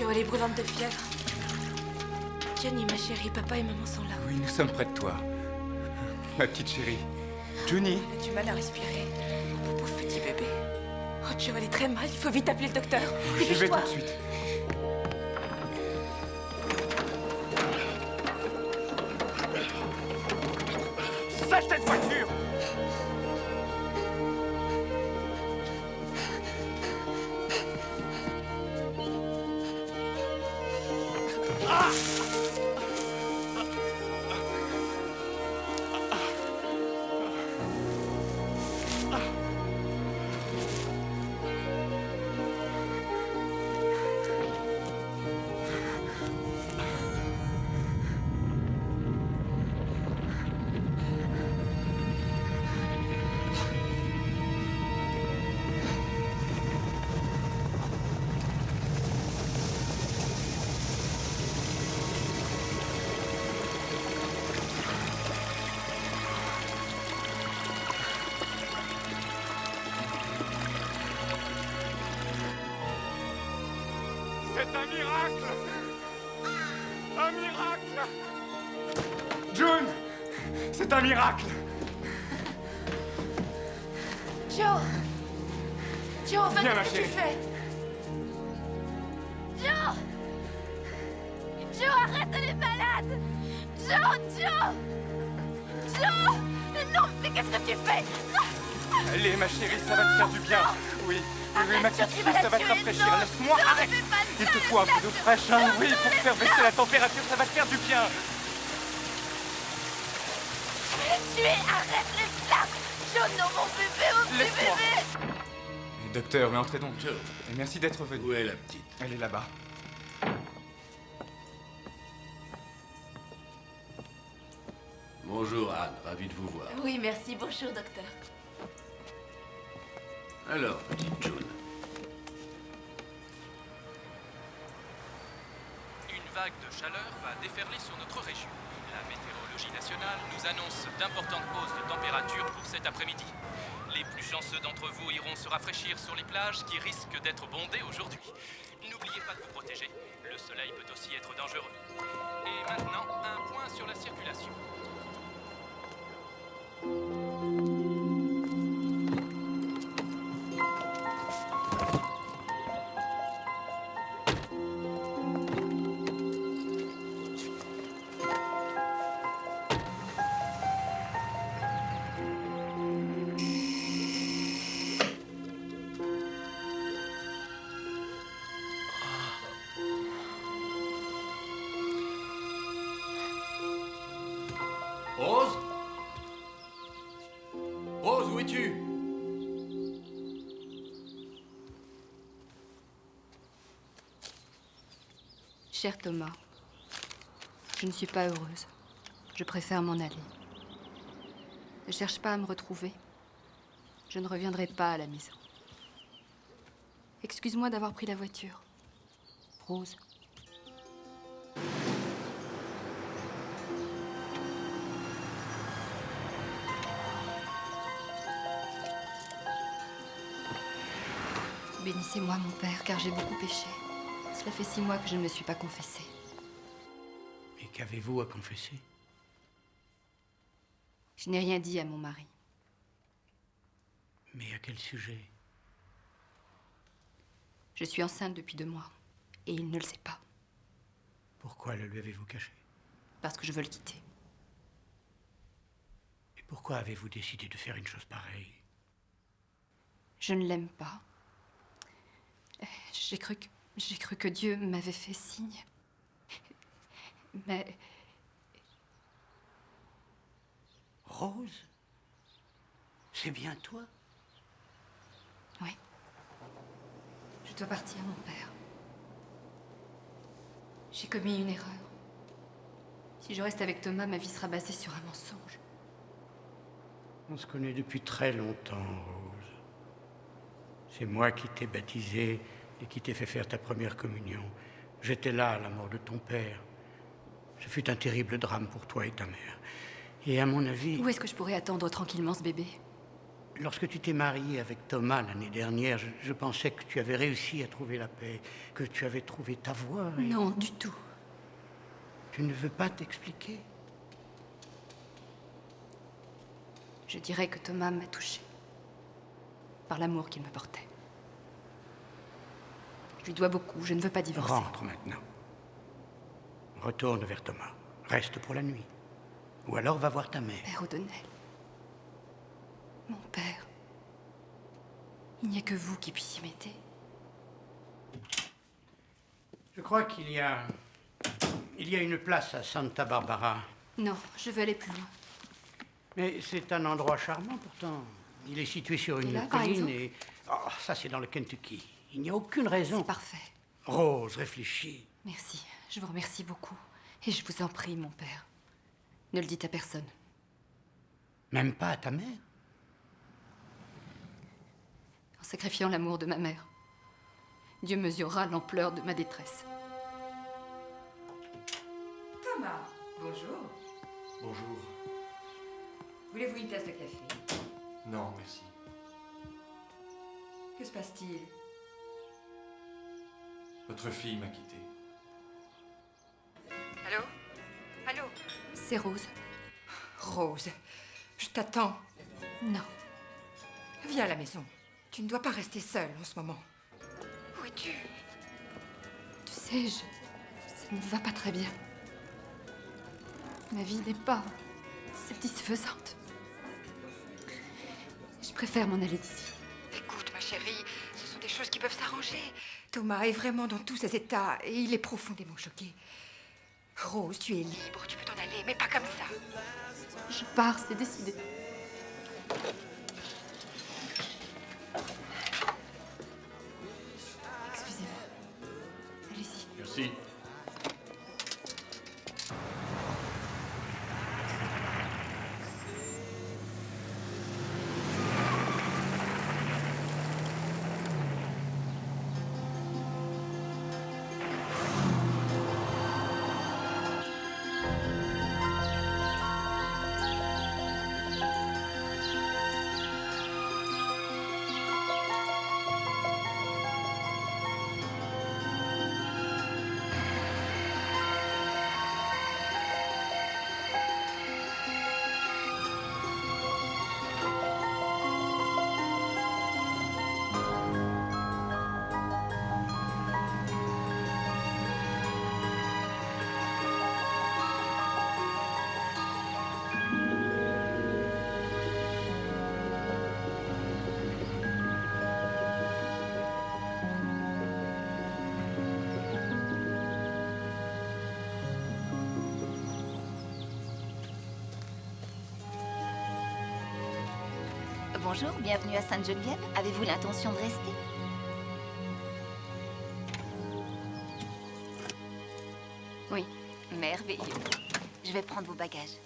Joe, elle est brûlante de fièvre. Jenny, ma chérie, papa et maman sont là. Oui, nous sommes près de toi. Ma petite chérie. Johnny. Elle a du mal à respirer. Mon pauvre petit bébé. Oh, Joe, elle est très mal. Il faut vite appeler le docteur. J'y vais tout Dépêche-toi. de suite. Sèche cette voiture! C'est un miracle! Un miracle! June! C'est un miracle! Joe! Joe, enfin, Viens, ma qu'est-ce que tu chérie. fais? Joe! Joe, arrête, elle est malade! Joe! Non, mais qu'est-ce que tu fais? Non! Allez, ma chérie, ça va te faire du bien. Oui, oui, ma petite fille, ça va te rafraîchir. Laisse-moi, arrête! Il te faut un peu d'eau fraîche, hein? Oui, pour faire baisser la température, ça va te faire du bien. Tu es, arrête, laisse-la! Joe, non, mon petit Laisse-moi. bébé! Docteur, mais entrez donc. Joe. Et merci d'être venu. Où est la petite? Elle est là-bas. Bonjour Anne, ravi de vous voir. Oui, merci, bonjour, docteur. Alors, petite June. Une vague de chaleur va déferler sur notre région. La météorologie nationale nous annonce d'importantes hausses de température pour cet après-midi. Les plus chanceux d'entre vous iront se rafraîchir sur les plages qui risquent d'être bondées aujourd'hui. N'oubliez pas de vous protéger, le soleil peut aussi être dangereux. Et maintenant, un point sur la circulation. Rose? Rose, où es-tu? Cher Thomas, je ne suis pas heureuse. Je préfère m'en aller. Ne cherche pas à me retrouver. Je ne reviendrai pas à la maison. Excuse-moi d'avoir pris la voiture. Rose. Bénissez-moi, mon père, car j'ai beaucoup péché. Cela fait 6 mois que je ne me suis pas confessée. Et qu'avez-vous à confesser? Je n'ai rien dit à mon mari. Mais à quel sujet? Je suis enceinte depuis 2 mois. Et il ne le sait pas. Pourquoi le lui avez-vous caché? Parce que je veux le quitter. Et pourquoi avez-vous décidé de faire une chose pareille? Je ne l'aime pas. J'ai cru que Dieu m'avait fait signe. Mais Rose? C'est bien toi? oui. Je dois partir, mon père. J'ai commis une erreur. Si je reste avec Thomas, ma vie sera basée sur un mensonge. On se connaît depuis très longtemps, Rose. C'est moi qui t'ai baptisé et qui t'ai fait faire ta première communion. J'étais là à la mort de ton père. Ce fut un terrible drame pour toi et ta mère. Et à mon avis... Où est-ce que je pourrais attendre tranquillement ce bébé? Lorsque tu t'es mariée avec Thomas l'année dernière, je pensais que tu avais réussi à trouver la paix, que tu avais trouvé ta voie. Et Non, du tout. tu ne veux pas t'expliquer? Je dirais que Thomas m'a touchée. Par l'amour qu'il me portait. Je lui dois beaucoup, je ne veux pas divorcer. Rentre maintenant. Retourne vers Thomas. Reste pour la nuit. Ou alors va voir ta mère. Père O'Donnell. Mon père. Il n'y a que vous qui puissiez m'aider. Je crois qu'il y a une place à Santa Barbara. Non, je veux aller plus loin. Mais c'est un endroit charmant pourtant. Il est situé sur une là, par colline exemple et... Oh, ça c'est dans le Kentucky. Il n'y a aucune raison. C'est parfait. Rose, réfléchis. Merci, je vous remercie beaucoup. Et je vous en prie, mon père. Ne le dites à personne. Même pas à ta mère? En sacrifiant l'amour de ma mère, Dieu mesurera l'ampleur de ma détresse. Thomas, bonjour. Bonjour. Voulez-vous une tasse de café? Non, merci. Que se passe-t-il? Votre fille m'a quitté. Allô? Allô? C'est Rose. Rose, je t'attends. Non, Viens à la maison. Tu ne dois pas rester seule en ce moment. Où es-tu? tu sais, ça ne me va pas très bien. Ma vie n'est pas satisfaisante. Je préfère m'en aller d'ici. Écoute, ma chérie, ce sont des choses qui peuvent s'arranger. Thomas est vraiment dans tous ses états et il est profondément choqué. Rose, tu es libre, tu peux t'en aller, mais pas comme ça. Je pars, c'est décidé. Excusez-moi. Allez-y. Merci. Bonjour, bienvenue à Sainte-Geneviève. Avez-vous l'intention de rester? Oui. Merveilleux. Je vais prendre vos bagages.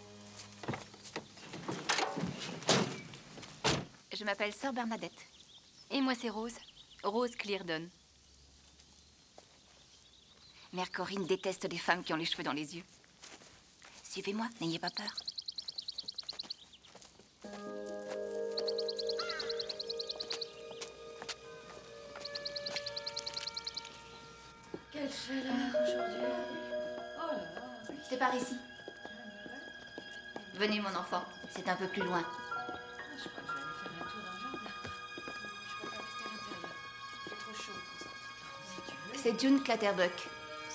Je m'appelle Sœur Bernadette. Et moi, c'est Rose. Rose Cleardon. Mère Corinne déteste les femmes qui ont les cheveux dans les yeux. Suivez-moi, n'ayez pas peur. Quelle chaleur aujourd'hui. Oh là là. C'est par ici. Venez, mon enfant. C'est un peu plus loin. Je crois que je vais aller faire un tour dans le jardin. Je peux pas rester à l'intérieur. Il fait trop chaud pour ça. Si tu veux. C'est June Clatterbuck.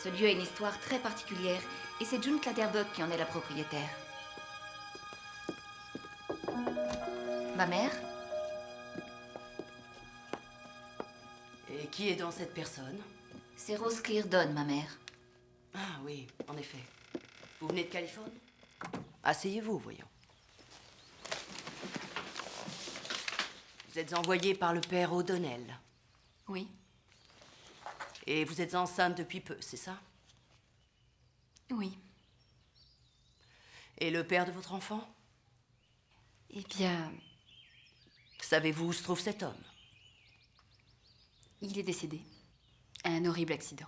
Ce lieu a une histoire très particulière et c'est June Clatterbuck qui en est la propriétaire. Ma mère? Et qui est dans cette personne? C'est Rose Cleardon, ma mère. Ah oui, en effet. Vous venez de Californie? Asseyez-vous, voyons. Vous êtes envoyé par le père O'Donnell. Oui. Et vous êtes enceinte depuis peu, c'est ça? Oui. Et le père de votre enfant? Eh bien, Savez-vous où se trouve cet homme? il est décédé. Un horrible accident.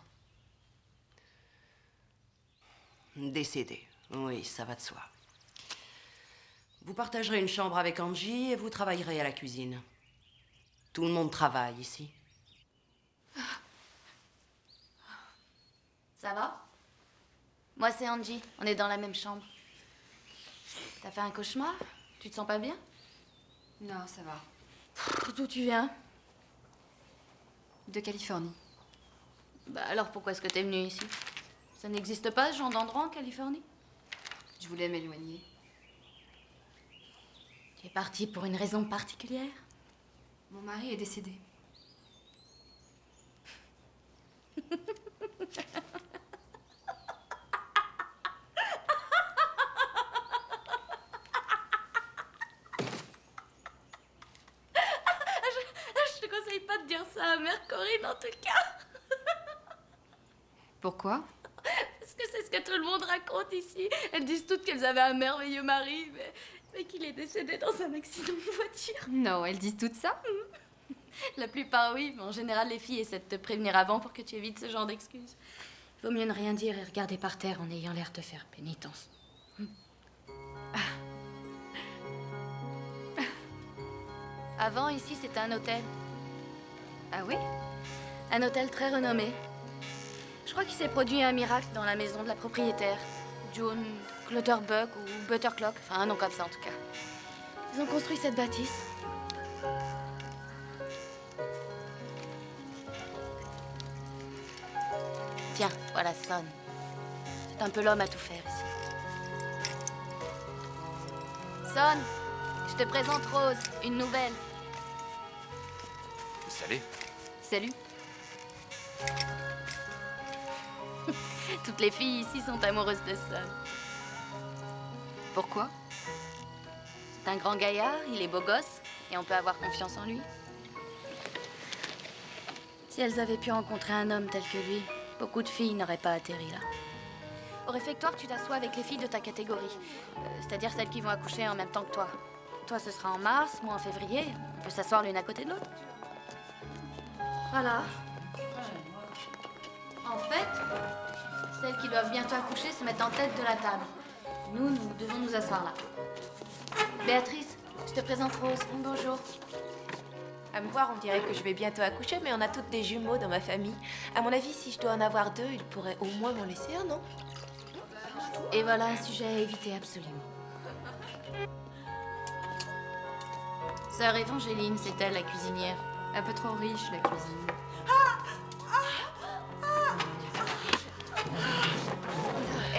Décédé. Oui, ça va de soi. Vous partagerez une chambre avec Angie et vous travaillerez à la cuisine. Tout le monde travaille ici. Ça va? Moi, c'est Angie. On est dans la même chambre. T'as fait un cauchemar? Tu te sens pas bien? Non, ça va. D'où tu viens? De Californie. Bah alors pourquoi est-ce que t'es venue ici? Ça n'existe pas ce genre d'endroit en Californie? Je voulais m'éloigner. Tu es partie pour une raison particulière? Mon mari est décédé. Je te conseille pas de dire ça à Mère Corinne en tout cas. Pourquoi? Parce que c'est ce que tout le monde raconte ici. Elles disent toutes qu'elles avaient un merveilleux mari, mais qu'il est décédé dans un accident de voiture. Non, elles disent toutes ça? La plupart oui, mais en général les filles essaient de te prévenir avant pour que tu évites ce genre d'excuses. Vaut mieux ne rien dire et regarder par terre en ayant l'air de faire pénitence. Avant, ici, c'était un hôtel. Ah oui? Un hôtel très renommé. Je crois qu'il s'est produit un miracle dans la maison de la propriétaire. June Clutterbuck ou Butterclock, enfin un nom comme ça en tout cas. Ils ont construit cette bâtisse. Tiens, voilà Son. C'est un peu l'homme à tout faire ici. Son, je te présente Rose, une nouvelle. Salut. Salut. Toutes les filles ici sont amoureuses de Son. Pourquoi? C'est un grand gaillard, il est beau gosse, et on peut avoir confiance en lui. Si elles avaient pu rencontrer un homme tel que lui, beaucoup de filles n'auraient pas atterri là. Au réfectoire, tu t'assois avec les filles de ta catégorie, c'est-à-dire celles qui vont accoucher en même temps que toi. Toi, ce sera en mars, moi en février. On peut s'asseoir l'une à côté de l'autre. Voilà. En fait, celles qui doivent bientôt accoucher se mettent en tête de la table. Nous devons nous asseoir là. Béatrice, je te présente Rose. Bonjour. À me voir, on dirait que je vais bientôt accoucher, mais on a toutes des jumeaux dans ma famille. À mon avis, si je dois en avoir 2, ils pourraient au moins m'en laisser un, non? Et voilà un sujet à éviter absolument. Sœur Évangéline, c'est elle, la cuisinière. Un peu trop riche, la cuisine.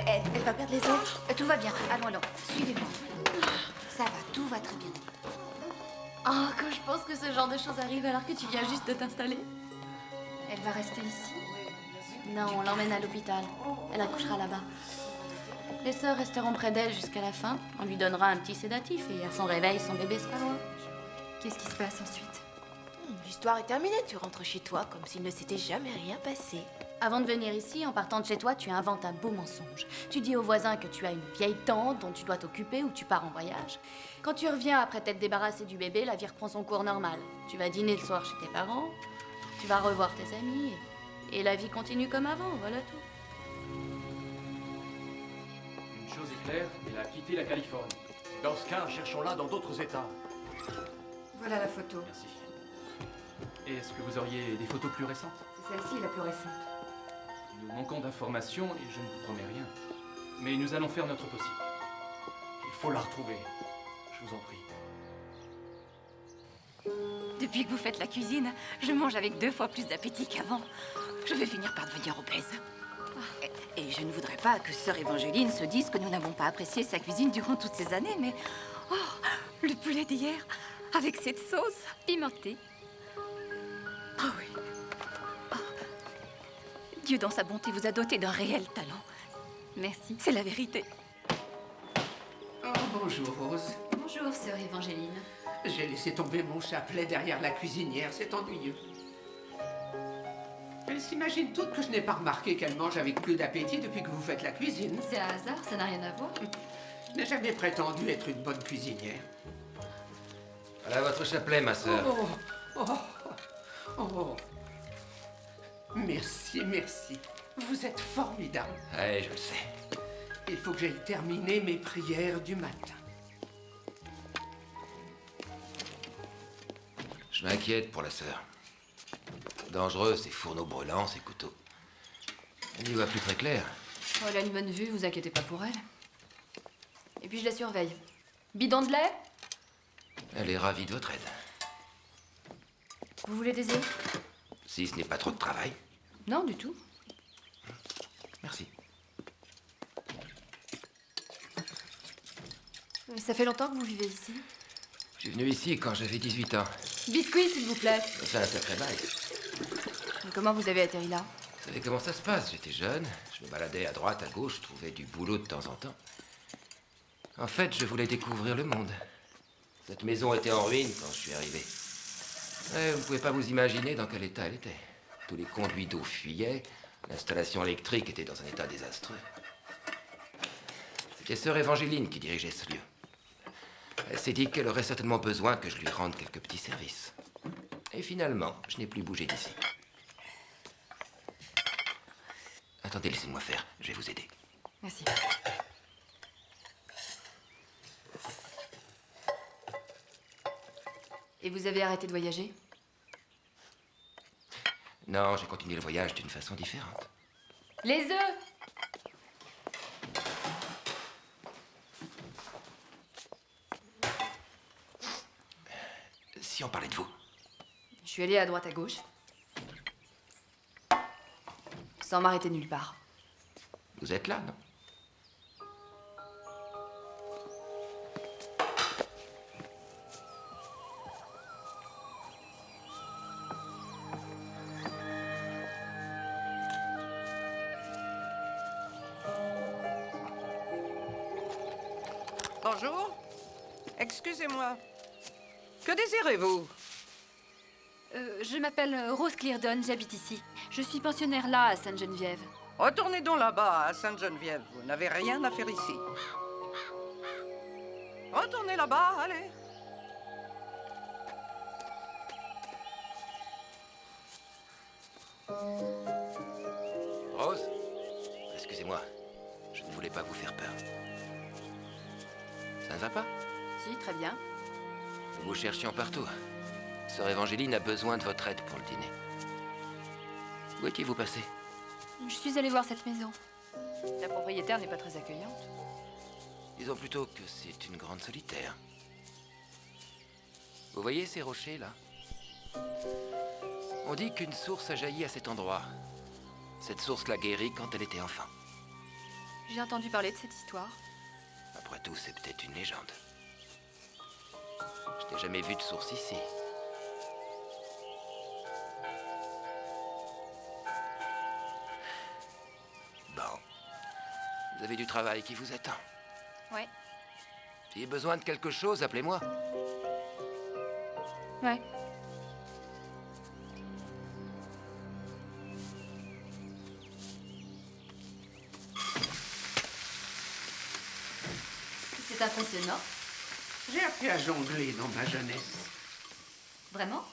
Elle va perdre les os. Tout va bien. Allons, suivez-moi. Ça va, tout va très bien. Oh, quand je pense que ce genre de choses arrive alors que tu viens juste de t'installer. Elle va rester ici? Non, on l'emmène à l'hôpital. Elle accouchera là-bas. Les sœurs resteront près d'elle jusqu'à la fin. On lui donnera un petit sédatif et à son réveil, son bébé sera loin. Qu'est-ce qui se passe ensuite? L'histoire est terminée. Tu rentres chez toi comme s'il ne s'était jamais rien passé. Avant de venir ici, en partant de chez toi, tu inventes un beau mensonge. Tu dis aux voisins que tu as une vieille tante dont tu dois t'occuper ou tu pars en voyage. Quand tu reviens après t'être débarrassé du bébé, la vie reprend son cours normal. Tu vas dîner le soir chez tes parents, tu vas revoir tes amis et la vie continue comme avant, voilà tout. Une chose est claire, elle a quitté la Californie. Dans ce cas, cherchons-la dans d'autres États. Voilà la photo. Merci. Et est-ce que vous auriez des photos plus récentes? C'est celle-ci la plus récente. Nous manquons d'informations et je ne vous promets rien. Mais nous allons faire notre possible. Il faut la retrouver. Je vous en prie. Depuis que vous faites la cuisine, je mange avec 2 fois plus d'appétit qu'avant. Je vais finir par devenir obèse. Et je ne voudrais pas que sœur Évangéline se dise que nous n'avons pas apprécié sa cuisine durant toutes ces années, mais... Oh, le poulet d'hier, avec cette sauce pimentée. Oh oui. Oh. Dieu, dans sa bonté, vous a doté d'un réel talent. Merci. C'est la vérité. Oh, bonjour, Rose. Bonjour, sœur Évangéline. J'ai laissé tomber mon chapelet derrière la cuisinière, c'est ennuyeux. Elles s'imaginent toutes que je n'ai pas remarqué qu'elle mange avec plus d'appétit depuis que vous faites la cuisine. C'est un hasard, ça n'a rien à voir. Je n'ai jamais prétendu être une bonne cuisinière. Voilà votre chapelet, ma sœur. Oh. Merci, merci. Vous êtes formidable. Ouais, je le sais. Il faut que j'aille terminer mes prières du matin. Je m'inquiète pour la sœur. Dangereux, ces fourneaux brûlants, ces couteaux. Elle n'y voit plus très clair. Oh, elle a une bonne vue, vous inquiétez pas pour elle. Et puis je la surveille. Bidon de lait? Elle est ravie de votre aide. Vous voulez des œufs? Si ce n'est pas trop de travail. Non, du tout. Merci. Ça fait longtemps que vous vivez ici? Je suis venu ici quand j'avais 18 ans. Biscuits, s'il vous plaît. C'est un sacré bail. Mais comment vous avez atterri là? Vous savez comment ça se passe? J'étais jeune, je me baladais à droite, à gauche, je trouvais du boulot de temps en temps. En fait, je voulais découvrir le monde. Cette maison était en ruine quand je suis arrivé. Ouais, vous ne pouvez pas vous imaginer dans quel état elle était. Tous les conduits d'eau fuyaient, l'installation électrique était dans un état désastreux. C'était sœur Évangéline qui dirigeait ce lieu. Elle s'est dit qu'elle aurait certainement besoin que je lui rende quelques petits services. Et finalement, je n'ai plus bougé d'ici. Attendez, laissez-moi faire, je vais vous aider. Merci. Et vous avez arrêté de voyager? Non, j'ai continué le voyage d'une façon différente. Les œufs! Si on parlait de vous. Je suis allée à droite à gauche. Sans m'arrêter nulle part. Vous êtes là, non? Bonjour. Excusez-moi. Que désirez-vous? Je m'appelle Rose Cleardon, j'habite ici. Je suis pensionnaire là, à Sainte-Geneviève. Retournez donc là-bas, à Sainte-Geneviève. Vous n'avez rien à faire ici. Retournez là-bas, allez. Rose? Excusez-moi, je ne voulais pas vous faire peur. Ça ne va pas? Si, très bien. Nous vous cherchions partout. Sœur Évangéline a besoin de votre aide pour le dîner. Où étiez-vous passé? Je suis allée voir cette maison. La propriétaire n'est pas très accueillante. Disons plutôt que c'est une grande solitaire. Vous voyez ces rochers, là? On dit qu'une source a jailli à cet endroit. Cette source l'a guérie quand elle était enfant. J'ai entendu parler de cette histoire. Après tout, c'est peut-être une légende. Je n'ai jamais vu de source ici. Bon. Vous avez du travail qui vous attend. Ouais. Si vous avez besoin de quelque chose, appelez-moi. Ouais. C'est impressionnant. J'ai appris à jongler dans ma jeunesse. Vraiment?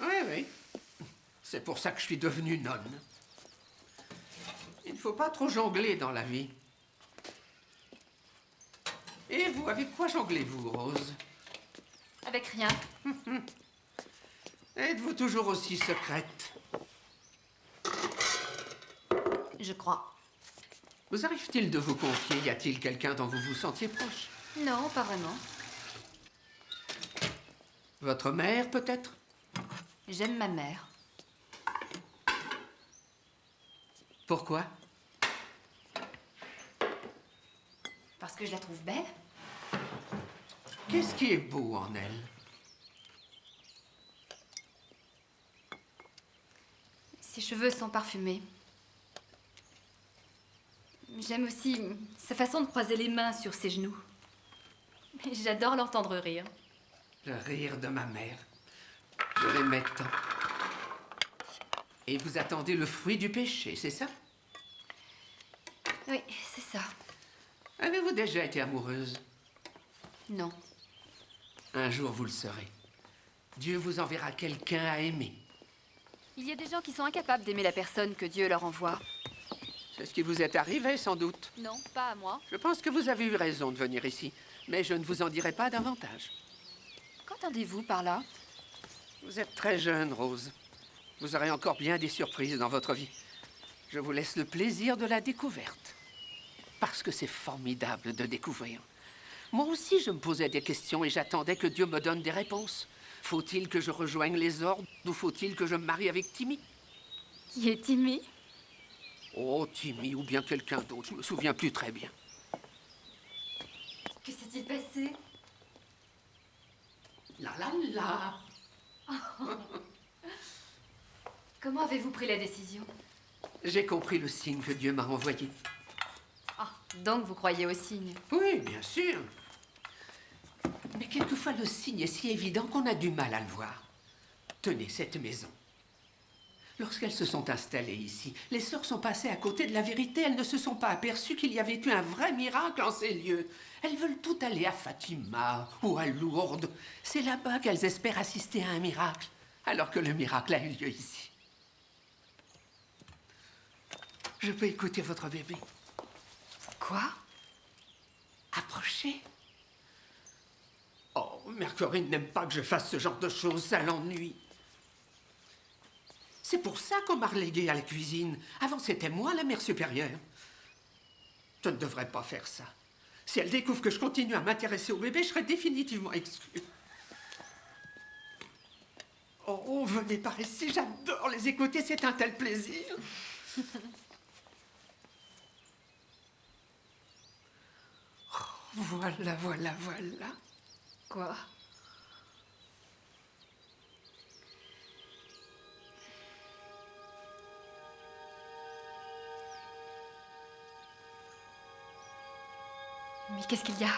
Oui, oui. C'est pour ça que je suis devenue nonne. Il ne faut pas trop jongler dans la vie. Et vous, avec quoi jonglez-vous, Rose? Avec rien. Êtes-vous toujours aussi secrète? Je crois. Vous arrive-t-il de vous confier? Y a-t-il quelqu'un dont vous vous sentiez proche? Non, pas vraiment. Votre mère, peut-être? J'aime ma mère. Pourquoi? Parce que je la trouve belle. Qu'est-ce qui est beau en elle? Ses cheveux sont parfumés. J'aime aussi sa façon de croiser les mains sur ses genoux. Et j'adore l'entendre rire. Le rire de ma mère. Je l'aimais tant. Et vous attendez le fruit du péché, c'est ça? Oui, c'est ça. Avez-vous déjà été amoureuse? Non. Un jour, vous le serez. Dieu vous enverra quelqu'un à aimer. Il y a des gens qui sont incapables d'aimer la personne que Dieu leur envoie. C'est ce qui vous est arrivé, sans doute. Non, pas à moi. Je pense que vous avez eu raison de venir ici, mais je ne vous en dirai pas davantage. Qu'entendez-vous par là? Vous êtes très jeune, Rose. Vous aurez encore bien des surprises dans votre vie. Je vous laisse le plaisir de la découverte. Parce que c'est formidable de découvrir. Moi aussi, je me posais des questions et j'attendais que Dieu me donne des réponses. Faut-il que je rejoigne les ordres ou faut-il que je me marie avec Timmy? Qui est Timmy? Oh, Timmy ou bien quelqu'un d'autre, je me souviens plus très bien. Que s'est-il passé? La la la. Comment avez-vous pris la décision? J'ai compris le signe que Dieu m'a envoyé. Ah, donc vous croyez au signe? Oui, bien sûr. Mais quelquefois, le signe est si évident qu'on a du mal à le voir. Tenez cette maison. Lorsqu'elles se sont installées ici, les sœurs sont passées à côté de la vérité. Elles ne se sont pas aperçues qu'il y avait eu un vrai miracle en ces lieux. Elles veulent toutes aller à Fatima ou à Lourdes. C'est là-bas qu'elles espèrent assister à un miracle, alors que le miracle a eu lieu ici. Je peux écouter votre bébé. Quoi? Approchez. Oh, Mère Corinne n'aime pas que je fasse ce genre de choses, ça l'ennuie. C'est pour ça qu'on m'a reléguée à la cuisine. Avant, c'était moi la mère supérieure. Je ne devrais pas faire ça. Si elle découvre que je continue à m'intéresser au bébé, je serai définitivement exclue. Oh, venez par ici, j'adore les écouter, c'est un tel plaisir. Oh, voilà, voilà, voilà. Quoi? Mais qu'est-ce qu'il y a?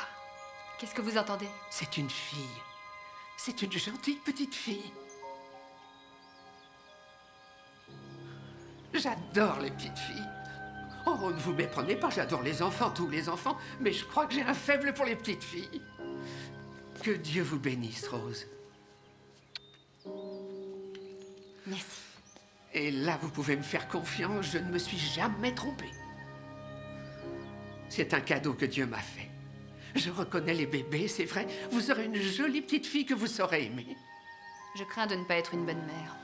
Qu'est-ce que vous entendez? C'est une fille. C'est une gentille petite fille. J'adore les petites filles. Oh, ne vous méprenez pas, j'adore les enfants, tous les enfants, mais je crois que j'ai un faible pour les petites filles. Que Dieu vous bénisse, Rose. Merci. Et là, vous pouvez me faire confiance, je ne me suis jamais trompée. C'est un cadeau que Dieu m'a fait. Je reconnais les bébés, c'est vrai. Vous aurez une jolie petite fille que vous saurez aimer. Je crains de ne pas être une bonne mère.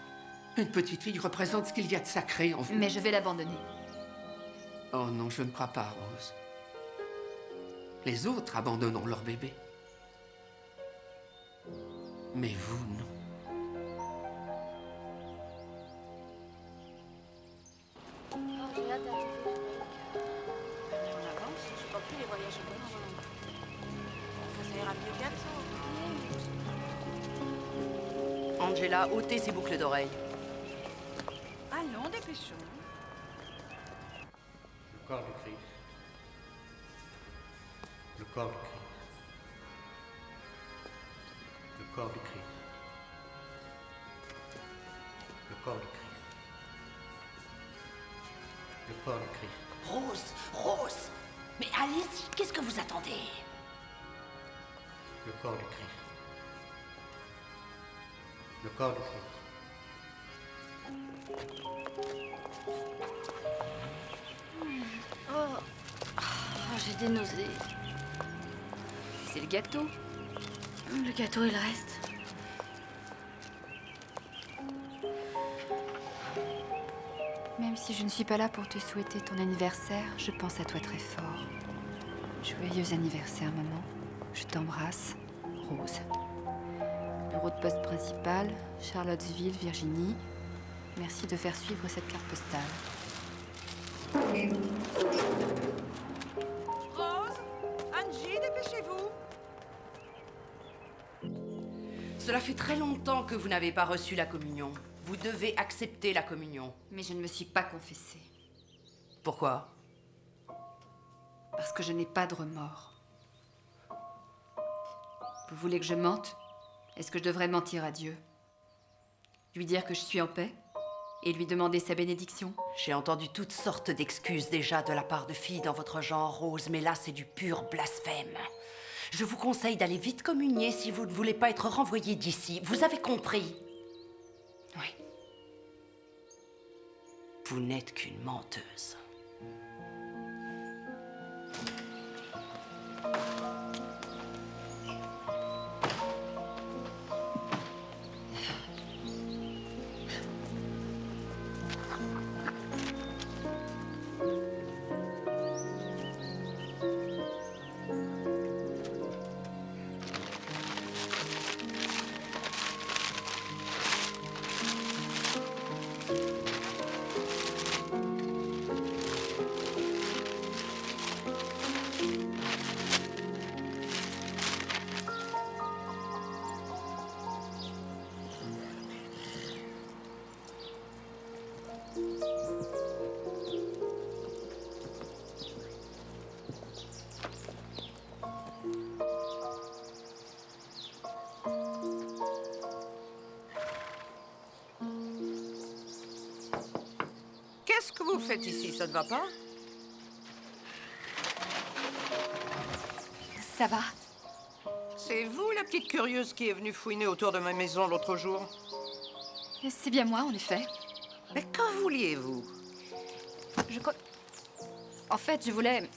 Une petite fille représente ce qu'il y a de sacré en vous. Mais je vais l'abandonner. Oh non, je ne crois pas, Rose. Les autres abandonnent leur bébé. Mais vous, non. J'ai hâte d'arriver. On avance, je porte plus les voyages en voiture. Ça ira mieux bientôt. Angela, ôtez ses boucles d'oreilles. Allons, dépêchons. Le corps de Christ. Le corps de Christ. Le corps de Christ. Le corps de Christ. Le corps de Christ. Rose, Rose, mais allez-y, qu'est-ce que vous attendez? Le corps de Christ. Le corps de Christ. Oh, j'ai des nausées. C'est le gâteau. Le gâteau, il reste. Même si je ne suis pas là pour te souhaiter ton anniversaire, je pense à toi très fort. Joyeux anniversaire, maman. Je t'embrasse, Rose. Bureau de poste principal, Charlottesville, Virginie. Merci de faire suivre cette carte postale. Rose, Angie, dépêchez-vous. Cela fait très longtemps que vous n'avez pas reçu la communion. Vous devez accepter la communion. Mais je ne me suis pas confessée. Pourquoi? Parce que je n'ai pas de remords. Vous voulez que je mente? Est-ce que je devrais mentir à Dieu? Lui dire que je suis en paix? Et lui demander sa bénédiction? J'ai entendu toutes sortes d'excuses déjà de la part de filles dans votre genre, Rose, mais là, c'est du pur blasphème. Je vous conseille d'aller vite communier si vous ne voulez pas être renvoyé d'ici. Vous avez compris? Oui. Vous n'êtes qu'une menteuse. vous faites ici? Ça ne va pas? Ça va? C'est vous, la petite curieuse qui est venue fouiner autour de ma maison l'autre jour? C'est bien moi, en effet. Mais qu'en vouliez-vous? En fait, je voulais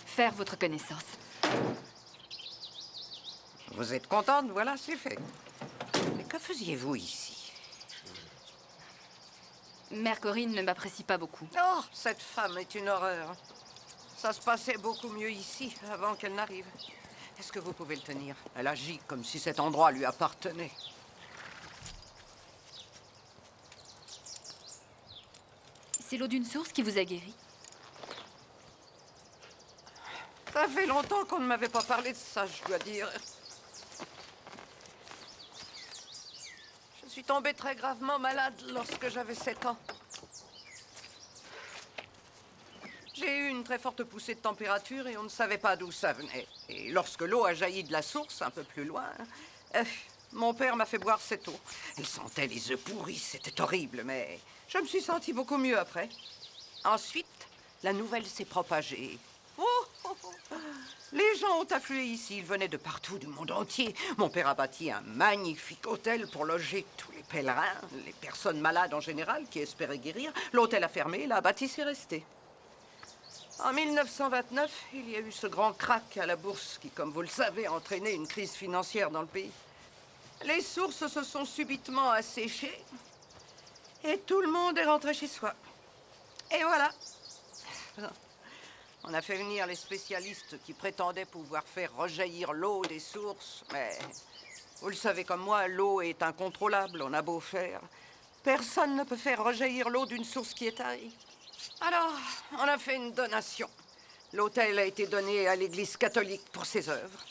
faire votre connaissance. Vous êtes contente? Voilà, c'est fait. Mais que faisiez-vous ici? Mère Corinne ne m'apprécie pas beaucoup. Oh, cette femme est une horreur. Ça se passait beaucoup mieux ici, avant qu'elle n'arrive. Est-ce que vous pouvez le tenir? Elle agit comme si cet endroit lui appartenait. C'est l'eau d'une source qui vous a guéri? Ça fait longtemps qu'on ne m'avait pas parlé de ça, je dois dire. Je suis tombée très gravement malade lorsque j'avais 7 ans. J'ai eu une très forte poussée de température et on ne savait pas d'où ça venait. Et lorsque l'eau a jailli de la source, un peu plus loin, mon père m'a fait boire cette eau. Elle sentait les œufs pourris, c'était horrible, mais je me suis sentie beaucoup mieux après. Ensuite, la nouvelle s'est propagée. Les gens ont afflué ici, ils venaient de partout, du monde entier. Mon père a bâti un magnifique hôtel pour loger tous les pèlerins, les personnes malades en général qui espéraient guérir. L'hôtel a fermé, la bâtisse est restée. En 1929, il y a eu ce grand krach à la bourse qui, comme vous le savez, a entraîné une crise financière dans le pays. Les sources se sont subitement asséchées et tout le monde est rentré chez soi. Et voilà. On a fait venir les spécialistes qui prétendaient pouvoir faire rejaillir l'eau des sources, mais vous le savez comme moi, l'eau est incontrôlable, on a beau faire. Personne ne peut faire rejaillir l'eau d'une source qui est tarie. Alors, on a fait une donation. L'hôtel a été donné à l'Église catholique pour ses œuvres.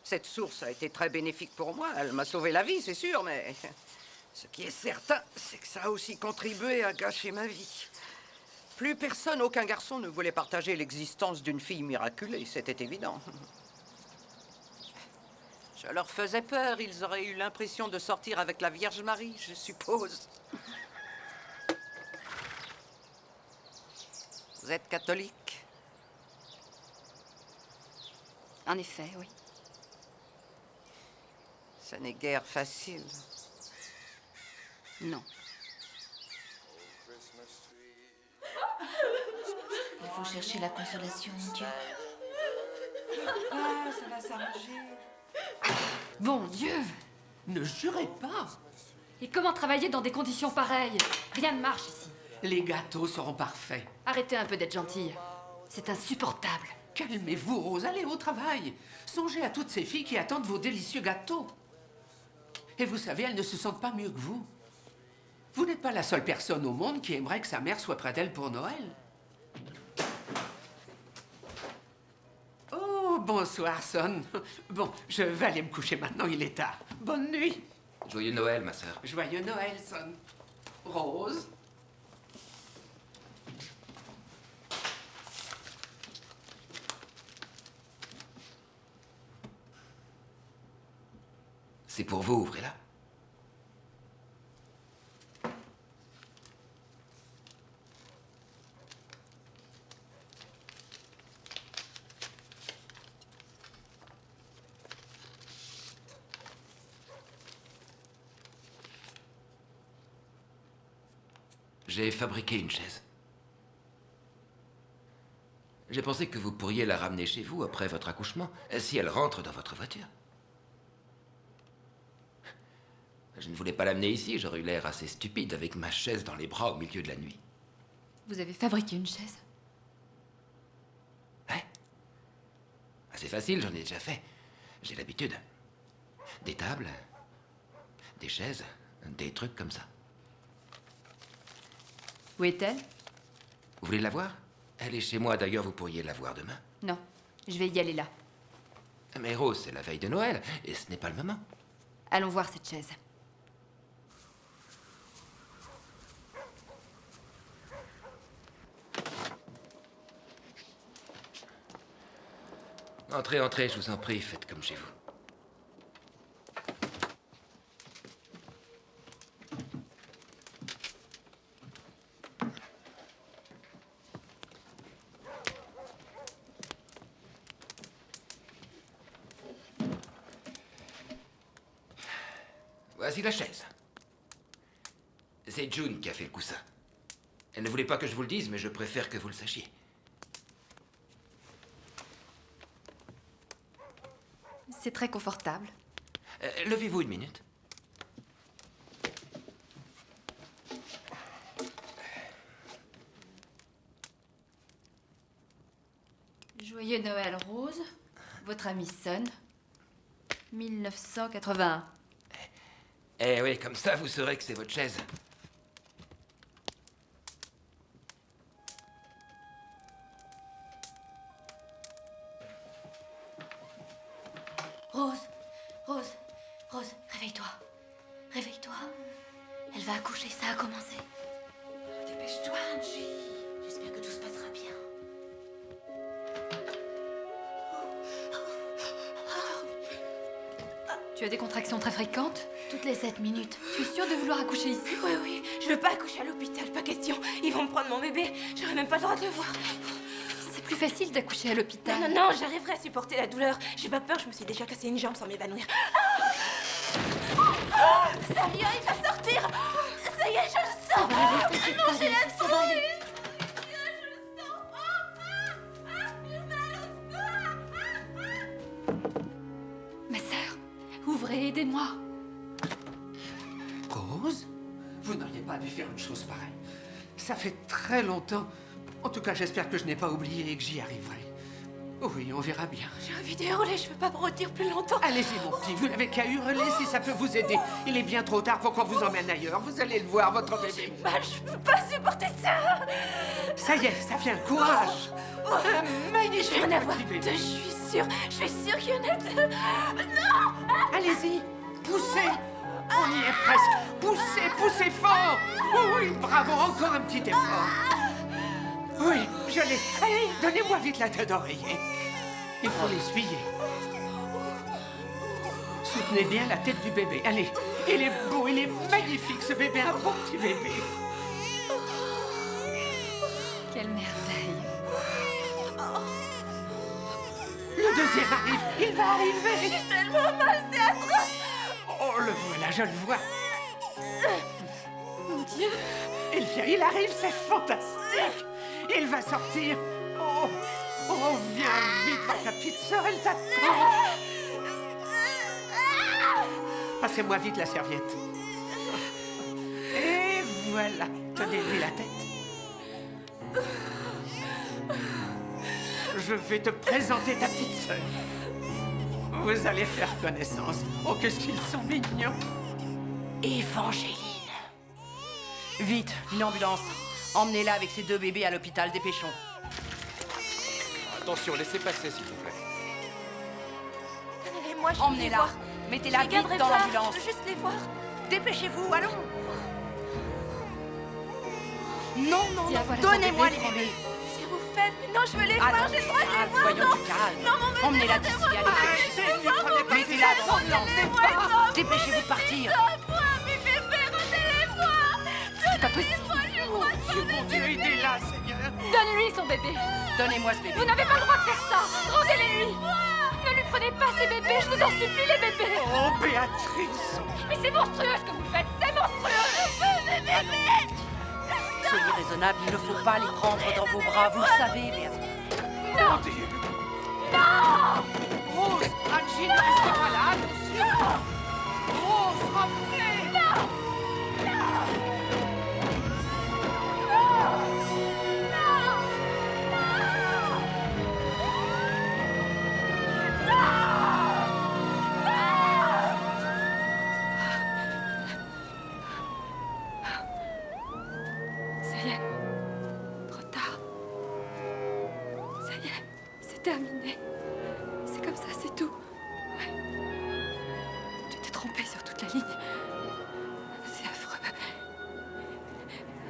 Cette source a été très bénéfique pour moi. Elle m'a sauvé la vie, c'est sûr, mais ce qui est certain, c'est que ça a aussi contribué à gâcher ma vie. Plus personne, aucun garçon ne voulait partager l'existence d'une fille miraculée, c'était évident. Je leur faisais peur, ils auraient eu l'impression de sortir avec la Vierge Marie, je suppose. Vous êtes catholique? En effet, oui. Ce n'est guère facile. Non. Il faut chercher la consolation en Dieu. Ah, ça va s'arranger. Bon Dieu! Ne jurez pas! Et comment travailler dans des conditions pareilles? Rien ne marche ici. Les gâteaux seront parfaits. Arrêtez un peu d'être gentille. C'est insupportable. Calmez-vous, Rose, allez au travail. Songez à toutes ces filles qui attendent vos délicieux gâteaux. Et vous savez, elles ne se sentent pas mieux que vous. Vous n'êtes pas la seule personne au monde qui aimerait que sa mère soit près d'elle pour Noël. Oh, bonsoir, Son. Bon, je vais aller me coucher maintenant, il est tard. Bonne nuit. Joyeux Noël, ma sœur. Joyeux Noël, Son. Rose. C'est pour vous, ouvrez-la. J'ai fabriqué une chaise. J'ai pensé que vous pourriez la ramener chez vous après votre accouchement, si elle rentre dans votre voiture. Je ne voulais pas l'amener ici, j'aurais eu l'air assez stupide avec ma chaise dans les bras au milieu de la nuit. Vous avez fabriqué une chaise? Ouais. C'est facile, j'en ai déjà fait. J'ai l'habitude. Des tables, des chaises, des trucs comme ça. Où est-elle? Vous voulez la voir? Elle est chez moi, d'ailleurs, vous pourriez la voir demain. Non, je vais y aller là. Mais Rose, c'est la veille de Noël, et ce n'est pas le moment. Allons voir cette chaise. Entrez, entrez, je vous en prie, faites comme chez vous. Vas-y, la chaise. C'est June qui a fait le coussin. Elle ne voulait pas que je vous le dise, mais je préfère que vous le sachiez. C'est très confortable. Levez-vous une minute. Joyeux Noël, Rose. Votre ami Son. 1981. Eh oui, comme ça, vous saurez que c'est votre chaise. Rose, réveille-toi. Réveille-toi. Elle va accoucher, ça a commencé. Dépêche-toi, Angie. J'espère que tout se passera bien. Tu as des contractions très fréquentes? Toutes les 7 minutes. Tu es sûre de vouloir accoucher ici? Oui, je veux pas accoucher à l'hôpital, pas question. Ils vont me prendre mon bébé, j'aurai même pas le droit de le voir. C'est plus facile d'accoucher à l'hôpital. Non, j'arriverai à supporter la douleur. J'ai pas peur, je me suis déjà cassé une jambe sans m'évanouir. Ça y est, il va sortir. Ça y est, je le sens. Non, j'ai la trouille. Ma sœur, ouvrez, aidez-moi. Rose, vous n'auriez pas dû faire une chose pareille. Ça fait très longtemps. En tout cas, j'espère que je n'ai pas oublié et que j'y arriverai. Oui, on verra bien. J'ai envie de hurler, je veux pas me retenir plus longtemps. Allez-y, mon petit, vous n'avez qu'à hurler si ça peut vous aider. Il est bien trop tard pour qu'on vous emmène ailleurs. Vous allez le voir, votre bébé. Mal, je peux pas supporter ça. Ça y est, ça vient, courage. Magnifique. Je vais en avoir petit bébé. deux, je suis sûre qu'il y en a deux. Non. Allez-y, poussez. On y est presque. Poussez fort. Oui, bravo, encore un petit effort. Oui, je l'ai. Allez, donnez-moi vite la tête d'oreiller. Il faut l'essuyer. Soutenez bien la tête du bébé. Allez, il est beau, il est magnifique, ce bébé, un beau petit bébé. Quelle merveille. Le deuxième arrive, il va arriver. J'ai tellement mal, c'est atroce. Oh, le voilà, je le vois. Mon Dieu. Il vient, il arrive, c'est fantastique. Il va sortir. Oh, viens vite voir ta petite sœur, elle t'attend. Passez-moi vite la serviette. Et voilà, tenez-lui la tête. Je vais te présenter ta petite sœur. Vous allez faire connaissance. Oh, qu'est-ce qu'ils sont mignons. Évangéline. Vite, une ambulance. Emmenez-la avec ses deux bébés à l'hôpital, dépêchons. Attention, laissez passer, s'il vous plaît. Donnez-les-moi, je vais les Emmenez-la. voir. Mettez-la Je vite regarderai dans pas, l'ambulance. je veux juste les voir. Dépêchez-vous, allons. Non, Tiens, voilà donnez-moi ton les bébé, bébés. Qu'est-ce que vous faites? Mais non, je veux les voir, Allons, j'ai le droit de les voir. voyons Non, du calme. non, mon bébé, Emmenez-la d'ici, rendez-moi. allez. Mettez-la dans l'ambulance. Dépêchez-vous de partir. Stop-moi, mes bébés, rendez-les-moi. C'est pas possible. Mon Dieu, aidez-la, Seigneur. Donne-lui son bébé. Donnez-moi ce bébé. Vous n'avez pas le droit de faire ça. Rendez-les-lui. Ne lui prenez pas ces bébés, je vous en supplie, les bébés. Oh, Béatrice. Mais c'est monstrueux ce que vous faites, c'est monstrueux. Mes bébés. Soyez raisonnable, il ne faut pas les prendre dans vos bras, vous le savez, Béatrice. Mon Dieu. Non. Rose, Angie, ne restez pas là, attention. Rose, revenez. Ça y est. Trop tard. Ça y est. C'est terminé. C'est comme ça, c'est tout. Ouais. Tu t'es trompé sur toute la ligne. C'est affreux.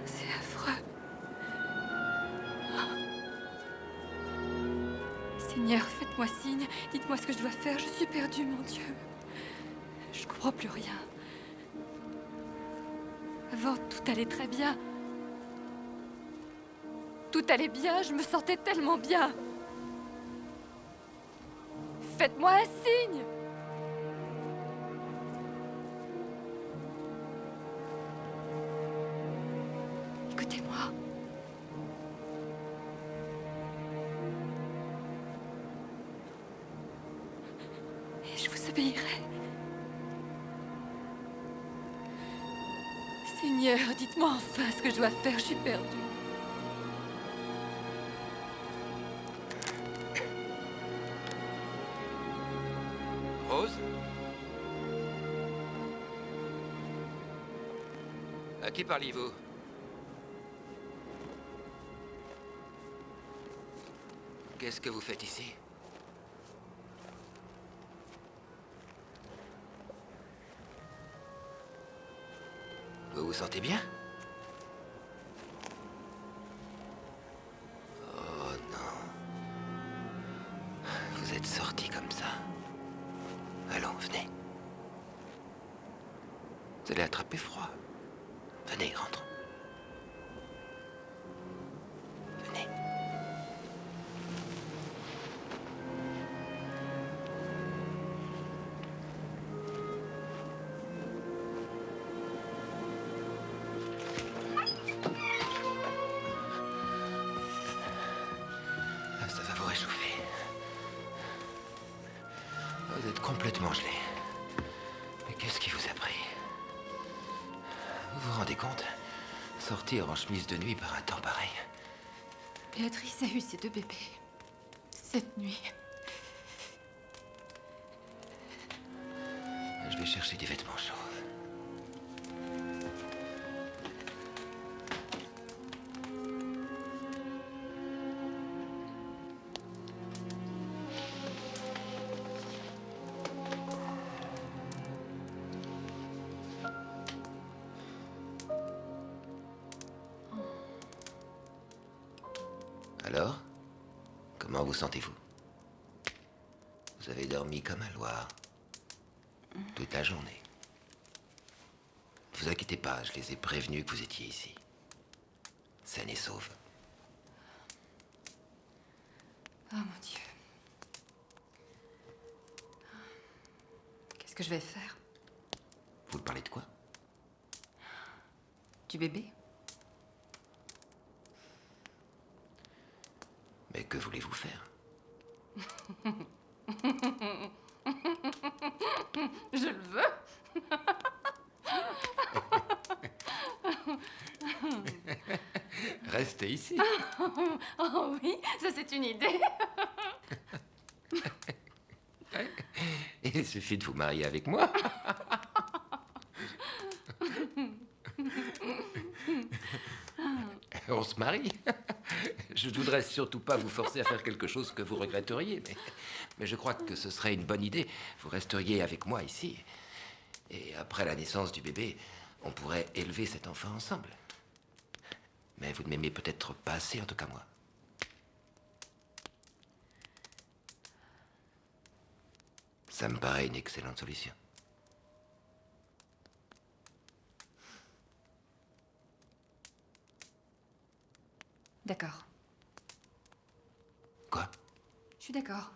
C'est affreux. Seigneur, faites-moi signe. Dites-moi ce que je dois faire. Je suis perdue, mon Dieu. Je comprends plus rien. Avant, tout allait très bien. Tout allait bien, je me sentais tellement bien. Faites-moi un signe. j'obéirai. Seigneur, dites-moi enfin ce que je dois faire, je suis perdue. Rose? À qui parliez-vous? Qu'est-ce que vous faites ici? Vous vous sentez bien? Oh non. Vous êtes sorti comme ça. Allons, venez. Vous allez attraper froid. Venez, rentrons. Venez. Ça va vous réchauffer. Vous êtes complètement gelé. Mais qu'est-ce qui vous a pris? Vous vous rendez compte? Sortir en chemise de nuit par un temps pareil. Béatrice a eu ses 2 bébés. Cette nuit. Je vais chercher des vêtements chauds. Alors, comment vous sentez-vous? Vous avez dormi comme un loir. Toute la journée. Ne vous inquiétez pas, je les ai prévenus que vous étiez ici. Saine et sauve. Oh mon Dieu. Qu'est-ce que je vais faire? Vous parlez de quoi? Du bébé? Mais que voulez-vous faire? Je le veux. Restez ici. Oh oui, ça c'est une idée. Il suffit de vous marier avec moi. On se marie. Je ne voudrais surtout pas vous forcer à faire quelque chose que vous regretteriez, mais je crois que ce serait une bonne idée. Vous resteriez avec moi ici. Et après la naissance du bébé, on pourrait élever cet enfant ensemble. Mais vous ne m'aimez peut-être pas assez, en tout cas moi. Ça me paraît une excellente solution. D'accord. Quoi? Je suis d'accord.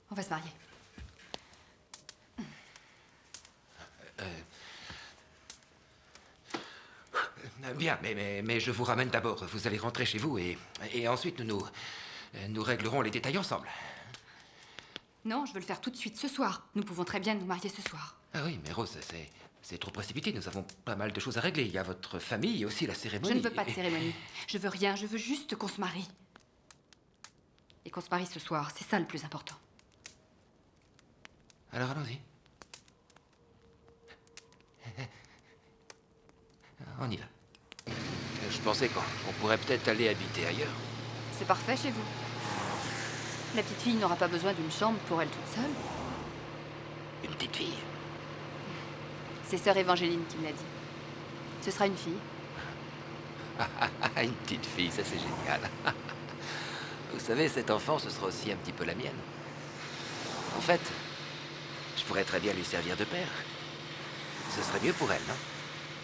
On va se marier. Bien, mais je vous ramène d'abord. Vous allez rentrer chez vous et ensuite nous réglerons les détails ensemble. Non, je veux le faire tout de suite, ce soir. Nous pouvons très bien nous marier ce soir. Ah oui, mais Rose, c'est trop précipité. Nous avons pas mal de choses à régler. Il y a votre famille et aussi la cérémonie. Je ne veux pas de cérémonie. Je veux rien, je veux juste qu'on se marie. Et qu'on se marie ce soir, c'est ça le plus important. Alors allons-y. On y va. Je pensais qu'on pourrait peut-être aller habiter ailleurs. C'est parfait chez vous. La petite fille n'aura pas besoin d'une chambre pour elle toute seule. Une petite fille? C'est sœur Évangéline qui me l'a dit. Ce sera une fille. Une petite fille, ça c'est génial. Vous savez, cet enfant, ce sera aussi un petit peu la mienne. En fait, je pourrais très bien lui servir de père. Ce serait mieux pour elle,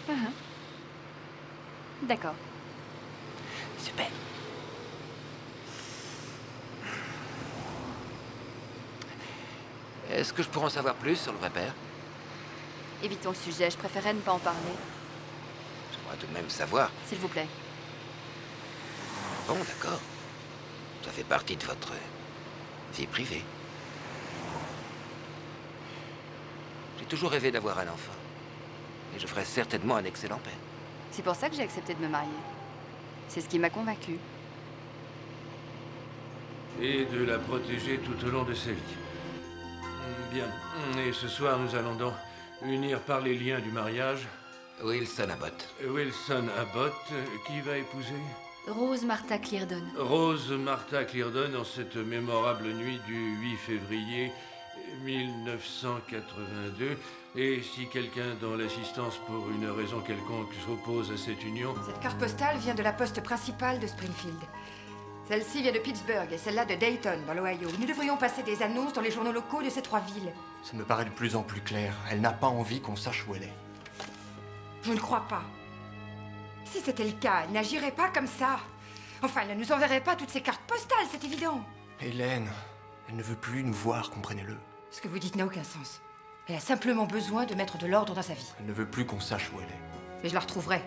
non? D'accord. Super. Est-ce que je pourrais en savoir plus sur le vrai père? Évitons le sujet, je préférerais ne pas en parler. J'aimerais tout de même savoir. S'il vous plaît. Bon, d'accord. Ça fait partie de votre vie privée. J'ai toujours rêvé d'avoir un enfant. Et je ferais certainement un excellent père. C'est pour ça que j'ai accepté de me marier. C'est ce qui m'a convaincue. Et de la protéger tout au long de sa vie. Bien. Et ce soir, nous allons donc unir par les liens du mariage... Wilson Abbott. Wilson Abbott, qui va épouser Rose Martha Cleardon. Rose Martha Cleardon en cette mémorable nuit du 8 février 1982. Et si quelqu'un dans l'assistance, pour une raison quelconque, s'oppose à cette union... Cette carte postale vient de la poste principale de Springfield. Celle-ci vient de Pittsburgh et celle-là de Dayton, dans l'Ohio. Nous devrions passer des annonces dans les journaux locaux de ces 3 villes. Ça me paraît de plus en plus clair. Elle n'a pas envie qu'on sache où elle est. Je ne crois pas. Si c'était le cas, elle n'agirait pas comme ça. Enfin, elle ne nous enverrait pas toutes ces cartes postales, c'est évident. Hélène, elle ne veut plus nous voir, comprenez-le. Ce que vous dites n'a aucun sens. Elle a simplement besoin de mettre de l'ordre dans sa vie. Elle ne veut plus qu'on sache où elle est. Mais je la retrouverai.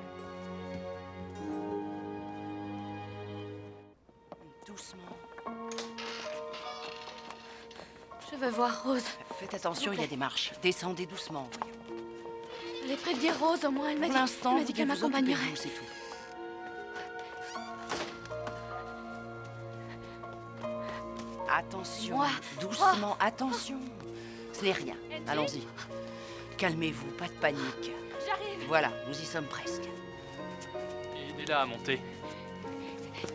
Doucement. Je veux voir Rose. Faites attention, il y a des marches. Descendez doucement. Allez prévenir Rose, au moins. Elle m'a Pour dit, l'instant, qu'elle m'accompagnerait. c'est tout. Attention, Moi. doucement, attention. Ce n'est rien. Allons-y. Calmez-vous, pas de panique. J'arrive. Voilà, nous y sommes presque. Aidez-la à monter.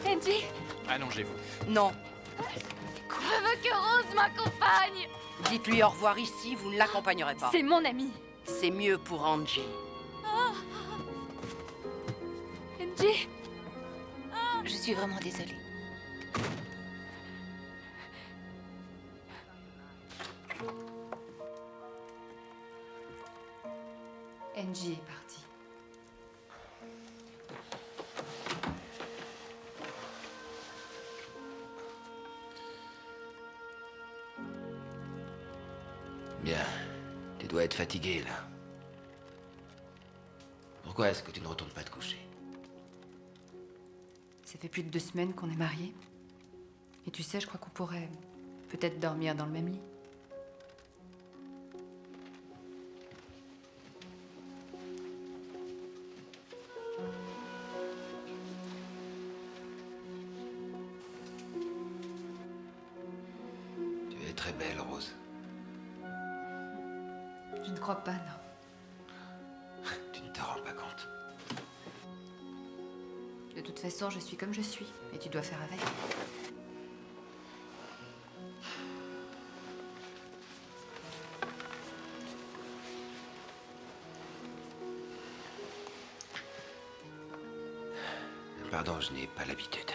Angie, Allongez-vous. Non, je veux que Rose m'accompagne. dites-lui au revoir ici, vous ne l'accompagnerez pas. C'est mon amie. C'est mieux pour Angie. Angie. Je suis vraiment désolée. Angie est partie. Bien. Tu dois être fatigué, là. Pourquoi est-ce que tu ne retournes pas te coucher? Ça fait plus de 2 semaines qu'on est mariés. Et tu sais, je crois qu'on pourrait peut-être dormir dans le même lit. Tu es très belle, Rose. Je ne crois pas, non. Tu ne te rends pas compte. De toute façon, je suis comme je suis. Et tu dois faire avec. Pardon, je n'ai pas l'habitude.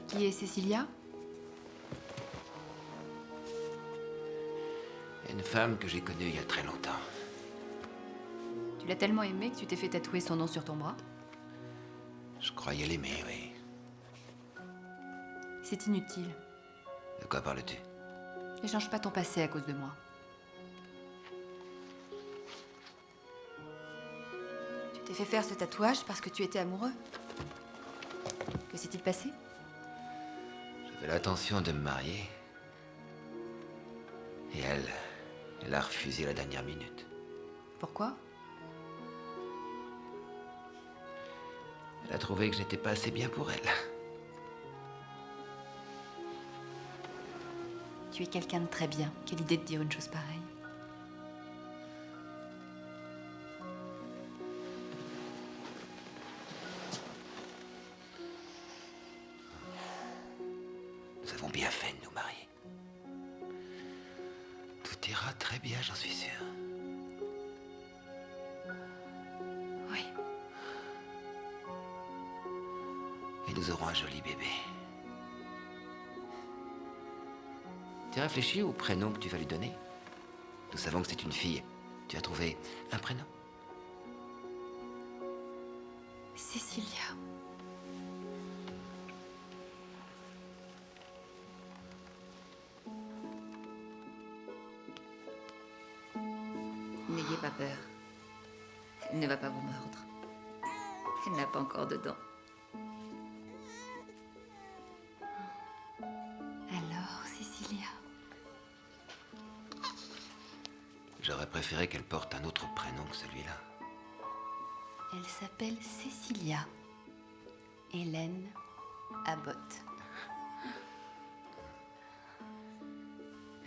Qui est Cécilia? Une femme que j'ai connue il y a très longtemps. Tu l'as tellement aimée que tu t'es fait tatouer son nom sur ton bras? Je croyais l'aimer, oui. C'est inutile. De quoi parles-tu? N'échange pas ton passé à cause de moi. Tu t'es fait faire ce tatouage parce que tu étais amoureux. Que s'est-il passé? J'avais l'intention de me marier. Et elle a refusé la dernière minute. Pourquoi? Elle a trouvé que je n'étais pas assez bien pour elle. Tu es quelqu'un de très bien. Quelle idée de dire une chose pareille. Nous avons bien fait de nous marier. Tout ira très bien, j'en suis sûr. Oui. Et nous aurons un joli bébé. Tu as réfléchi au prénom que tu vas lui donner? Nous savons que c'est une fille. Tu as trouvé un prénom? Cécilia. N'ayez pas peur. Elle ne va pas vous mordre. Elle n'a pas encore de dents. préféré qu'elle porte un autre prénom que celui-là. Elle s'appelle Cecilia. Hélène Abbott.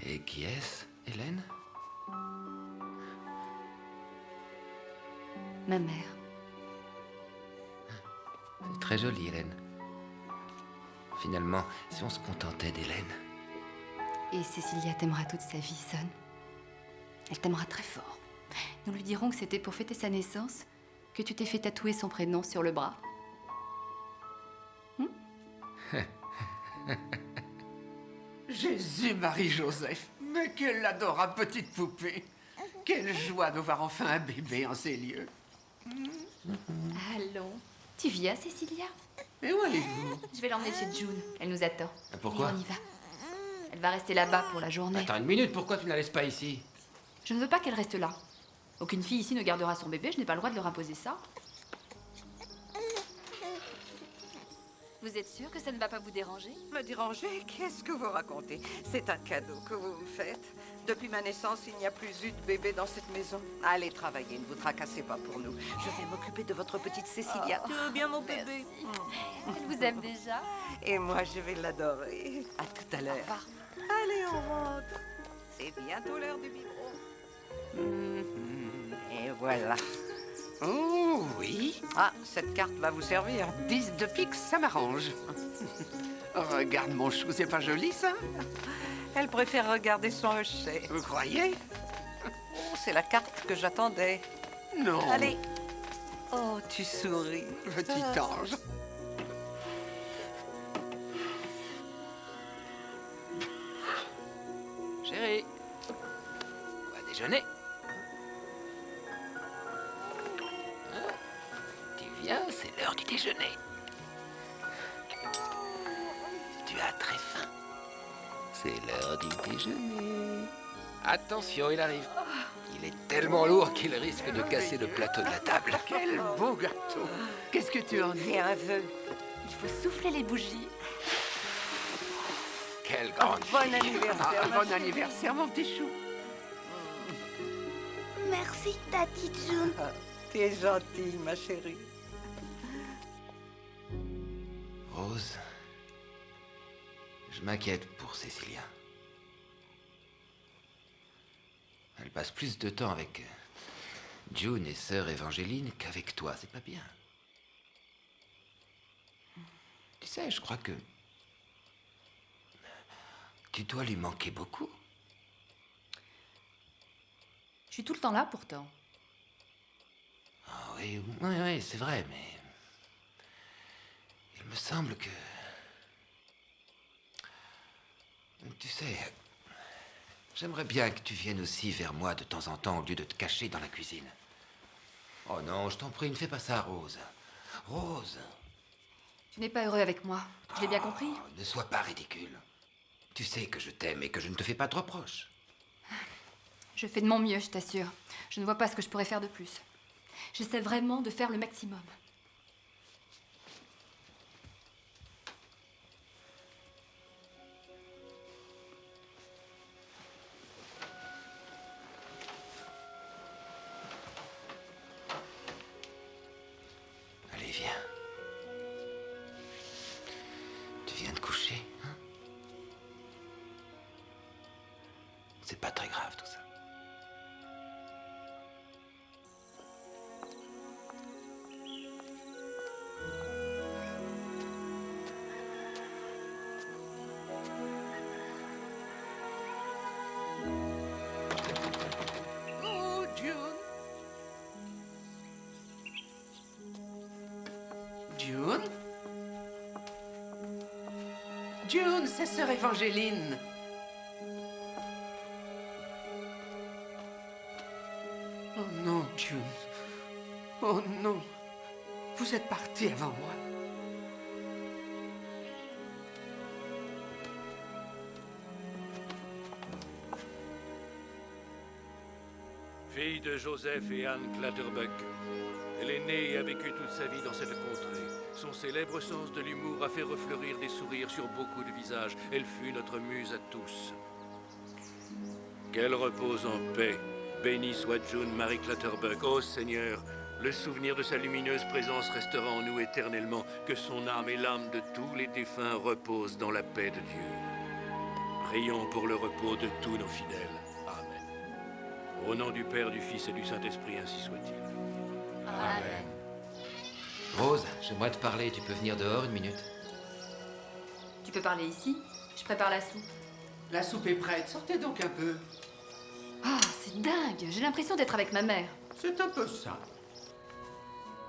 Et qui est-ce, Hélène? Ma mère. C'est très joli, Hélène. Finalement, si on se contentait d'Hélène. Et Cecilia t'aimera toute sa vie, Son. Elle t'aimera très fort. Nous lui dirons que c'était pour fêter sa naissance que tu t'es fait tatouer son prénom sur le bras. Jésus, Marie-Joseph, mais quelle adorable petite poupée. Quelle joie de voir enfin un bébé en ces lieux. Allons. Tu viens, Cecilia? Et où allez-vous? Je vais l'emmener chez June. Elle nous attend. Pourquoi? Et on y va. Elle va rester là-bas pour la journée. Attends une minute, pourquoi tu ne la laisses pas ici? Je ne veux pas qu'elle reste là. Aucune fille ici ne gardera son bébé, je n'ai pas le droit de leur imposer ça. Vous êtes sûr que ça ne va pas vous déranger? Me déranger? Qu'est-ce que vous racontez? C'est un cadeau que vous me faites. Depuis ma naissance, il n'y a plus eu de bébé dans cette maison. Allez travailler, ne vous tracassez pas pour nous. Je vais m'occuper de votre petite Cecilia. Tu veux bien, mon bébé? Elle vous aime déjà? Et moi, je vais l'adorer. À tout à l'heure. Allez, on rentre. C'est bientôt l'heure du biberon. Et voilà. Oh, oui. Ah, cette carte va vous servir. 10 de pique, ça m'arrange. Regarde mon chou, c'est pas joli, ça? Elle préfère regarder son hochet. Vous croyez? Oh, c'est la carte que j'attendais. Non. Allez. Oh, tu souris. Petit ange. Chérie, on va déjeuner. Hein? Tu viens, c'est l'heure du déjeuner. Tu as très faim. C'est l'heure du déjeuner. Attention, il arrive. Il est tellement lourd qu'il risque de casser le plateau de la table. Quel beau gâteau. Qu'est-ce que tu en dis? Un vœu. Il faut souffler les bougies. Quelle grande Bon fille. anniversaire. Bon anniversaire, mon petit chou. Merci, Tati June. T'es gentille, ma chérie. Rose, je m'inquiète pour Cecilia. Elle passe plus de temps avec June et sœur Évangeline qu'avec toi, c'est pas bien. Tu sais, je crois que tu dois lui manquer beaucoup. Je suis tout le temps là pourtant. Ah oui, oui, c'est vrai, mais il me semble que... Tu sais, j'aimerais bien que tu viennes aussi vers moi de temps en temps au lieu de te cacher dans la cuisine. Oh non, je t'en prie, ne fais pas ça, Rose. Rose. Tu n'es pas heureux avec moi. Je l'ai bien compris. Ne sois pas ridicule. Tu sais que je t'aime et que je ne te fais pas de reproches. Je fais de mon mieux, je t'assure. Je ne vois pas ce que je pourrais faire de plus. J'essaie vraiment de faire le maximum. Allez, viens. Tu viens de coucher, hein? C'est pas très grave, tout ça. Oh, June. June? June, c'est sœur Évangeline. Oh non, June. Oh non. Vous êtes partie avant moi. Fille de Joseph et Anne Clatterbuck. Elle est née et a vécu toute sa vie dans cette contrée. Son célèbre sens de l'humour a fait refleurir des sourires sur beaucoup de visages. Elle fut notre muse à tous. Qu'elle repose en paix Béni soit June Marie Clutterbuck. Ô Seigneur, le souvenir de sa lumineuse présence restera en nous éternellement. Que son âme et l'âme de tous les défunts reposent dans la paix de Dieu. Prions pour le repos de tous nos fidèles. Amen. Au nom du Père, du Fils et du Saint-Esprit, ainsi soit-il. Amen. Rose, j'aimerais te parler. Tu peux venir dehors une minute? Tu peux parler ici? Je prépare la soupe. La soupe est prête, sortez donc un peu. Ah, c'est dingue. J'ai l'impression d'être avec ma mère. C'est un peu ça.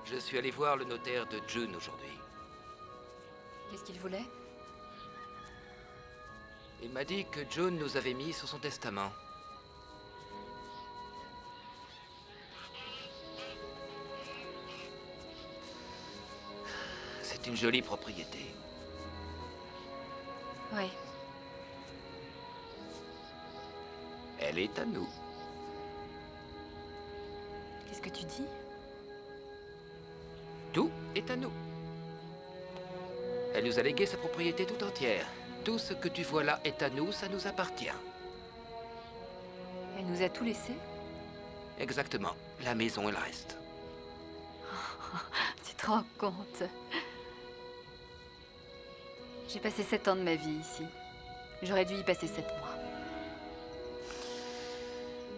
Je suis allé voir le notaire de June aujourd'hui. Qu'est-ce qu'il voulait? Il m'a dit que June nous avait mis sur son testament. C'est une jolie propriété. Oui. Elle est à nous. Qu'est-ce que tu dis? Tout est à nous. Elle nous a légué sa propriété tout entière. Tout ce que tu vois là est à nous, ça nous appartient. Elle nous a tout laissé? Exactement. La maison et le reste. Tu te rends compte? J'ai passé 7 ans de ma vie ici. J'aurais dû y passer 7 mois.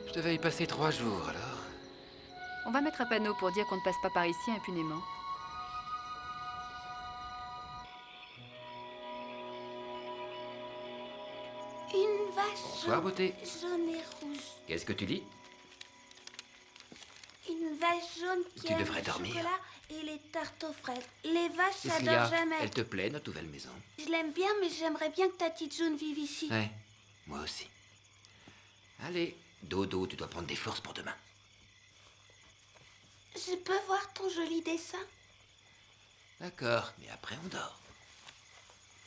Je devais y passer 3 jours, alors. On va mettre un panneau pour dire qu'on ne passe pas par ici impunément. Une vache Bonsoir, beauté. jaune et rouge. Qu'est-ce que tu dis? Une vache jaune qui Tu aime devrais le dormir. chocolat et les tartes aux fraises. Les vaches, ça Cecilia, dort jamais. elle te plaît, notre nouvelle maison? Je l'aime bien, mais j'aimerais bien que ta petite jaune vive ici. Ouais, moi aussi. Allez, dodo, tu dois prendre des forces pour demain. Je peux voir ton joli dessin? D'accord, mais après on dort.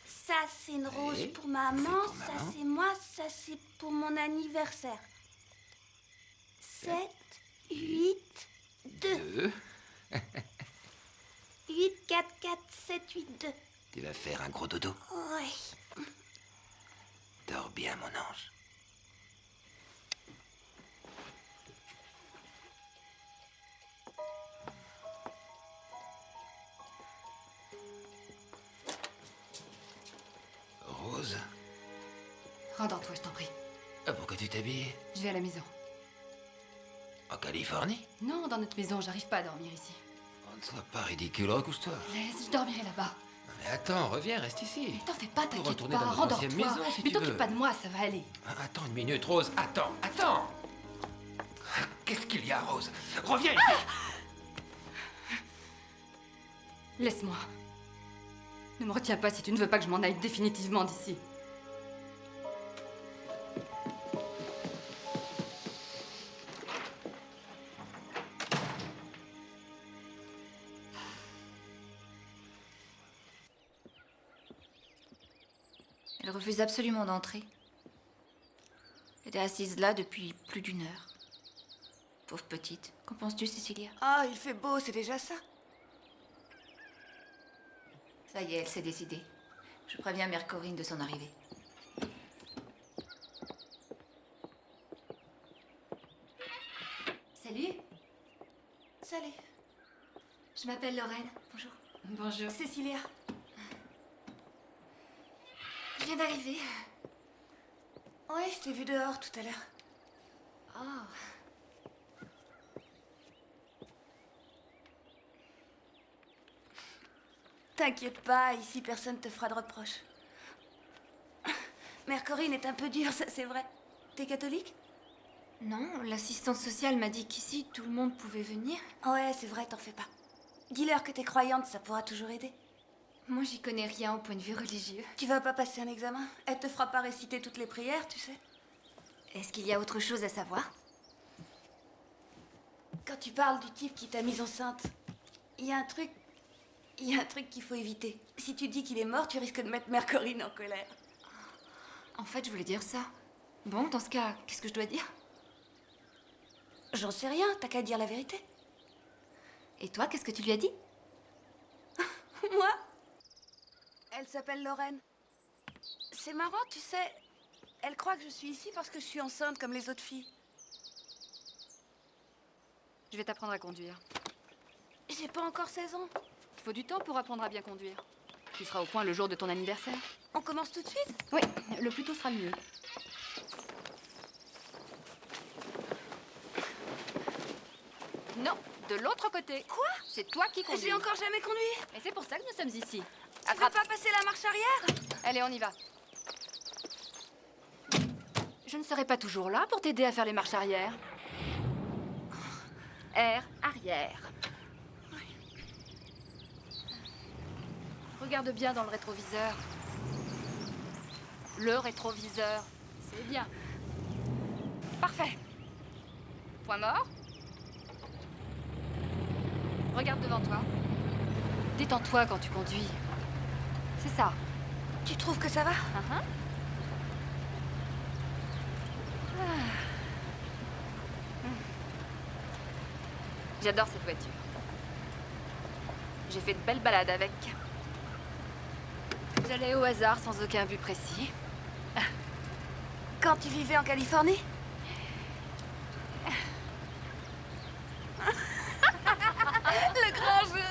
Ça, c'est une rose Oui, pour maman, pour ça, maman. c'est moi, ça, c'est pour mon anniversaire. 7, 8, 2. 2. 8, 4, 4, 7, 8, 2. Tu vas faire un gros dodo. Oui. Dors bien, mon ange. Rose, Rendors-toi, je t'en prie. pourquoi tu t'habilles? Je vais à la maison. En Californie? Non, dans notre maison, j'arrive pas à dormir ici. Oh, ne sois pas ridicule, recouche-toi. Laisse, je dormirai là-bas. Mais attends, reviens, reste ici. T'en fais pas, On peut t'inquiète retourner pas, dans notre ancienne rendors-toi. maison, si Mais tu veux. t'occupe pas de moi, ça va aller. Attends une minute, Rose, attends. Qu'est-ce qu'il y a, Rose? Reviens ici. Laisse-moi. Ne me retiens pas si tu ne veux pas que je m'en aille définitivement d'ici. Elle refuse absolument d'entrer. Elle était assise là depuis plus d'1 heure. Pauvre petite. Qu'en penses-tu, Cecilia? Ah, il fait beau, c'est déjà ça. Ça y est, elle s'est décidée. Je préviens Mère Corinne de son arrivée. Salut. Salut. Je m'appelle Lorraine. Bonjour. Bonjour. Cecilia. Je viens d'arriver. Oui, je t'ai vu dehors tout à l'heure. Oh. T'inquiète pas, ici personne te fera de reproches. Mère Corinne est un peu dure, ça c'est vrai. T'es catholique? Non, l'assistante sociale m'a dit qu'ici, tout le monde pouvait venir. Ouais, c'est vrai, t'en fais pas. Dis-leur que t'es croyante, ça pourra toujours aider. Moi, j'y connais rien au point de vue religieux. Tu vas pas passer un examen? Elle te fera pas réciter toutes les prières, tu sais. Est-ce qu'il y a autre chose à savoir? Quand tu parles du type qui t'a mise enceinte, il y a un truc qu'il faut éviter. Si tu dis qu'il est mort, tu risques de mettre Mère Corinne en colère. En fait, je voulais dire ça. Bon, dans ce cas, qu'est-ce que je dois dire? J'en sais rien, t'as qu'à dire la vérité. Et toi, qu'est-ce que tu lui as dit? Moi? Elle s'appelle Lorraine. C'est marrant, tu sais. Elle croit que je suis ici parce que je suis enceinte comme les autres filles. Je vais t'apprendre à conduire. J'ai pas encore 16 ans. Il faut du temps pour apprendre à bien conduire. Tu seras au point le jour de ton anniversaire. On commence tout de suite? Oui, le plus tôt sera le mieux. Non, de l'autre côté. Quoi? C'est toi qui conduis. J'ai encore jamais conduit. Et c'est pour ça que nous sommes ici. Tu vas pas passer la marche arrière? Allez, on y va. Je ne serai pas toujours là pour t'aider à faire les marches arrière. Air arrière. Regarde bien dans le rétroviseur. Le rétroviseur, c'est bien. Parfait. Point mort. Regarde devant toi. Détends-toi quand tu conduis. C'est ça. Tu trouves que ça va? J'adore cette voiture. J'ai fait de belles balades avec. J'allais au hasard sans aucun but précis. Quand tu vivais en Californie? Le grand jeu!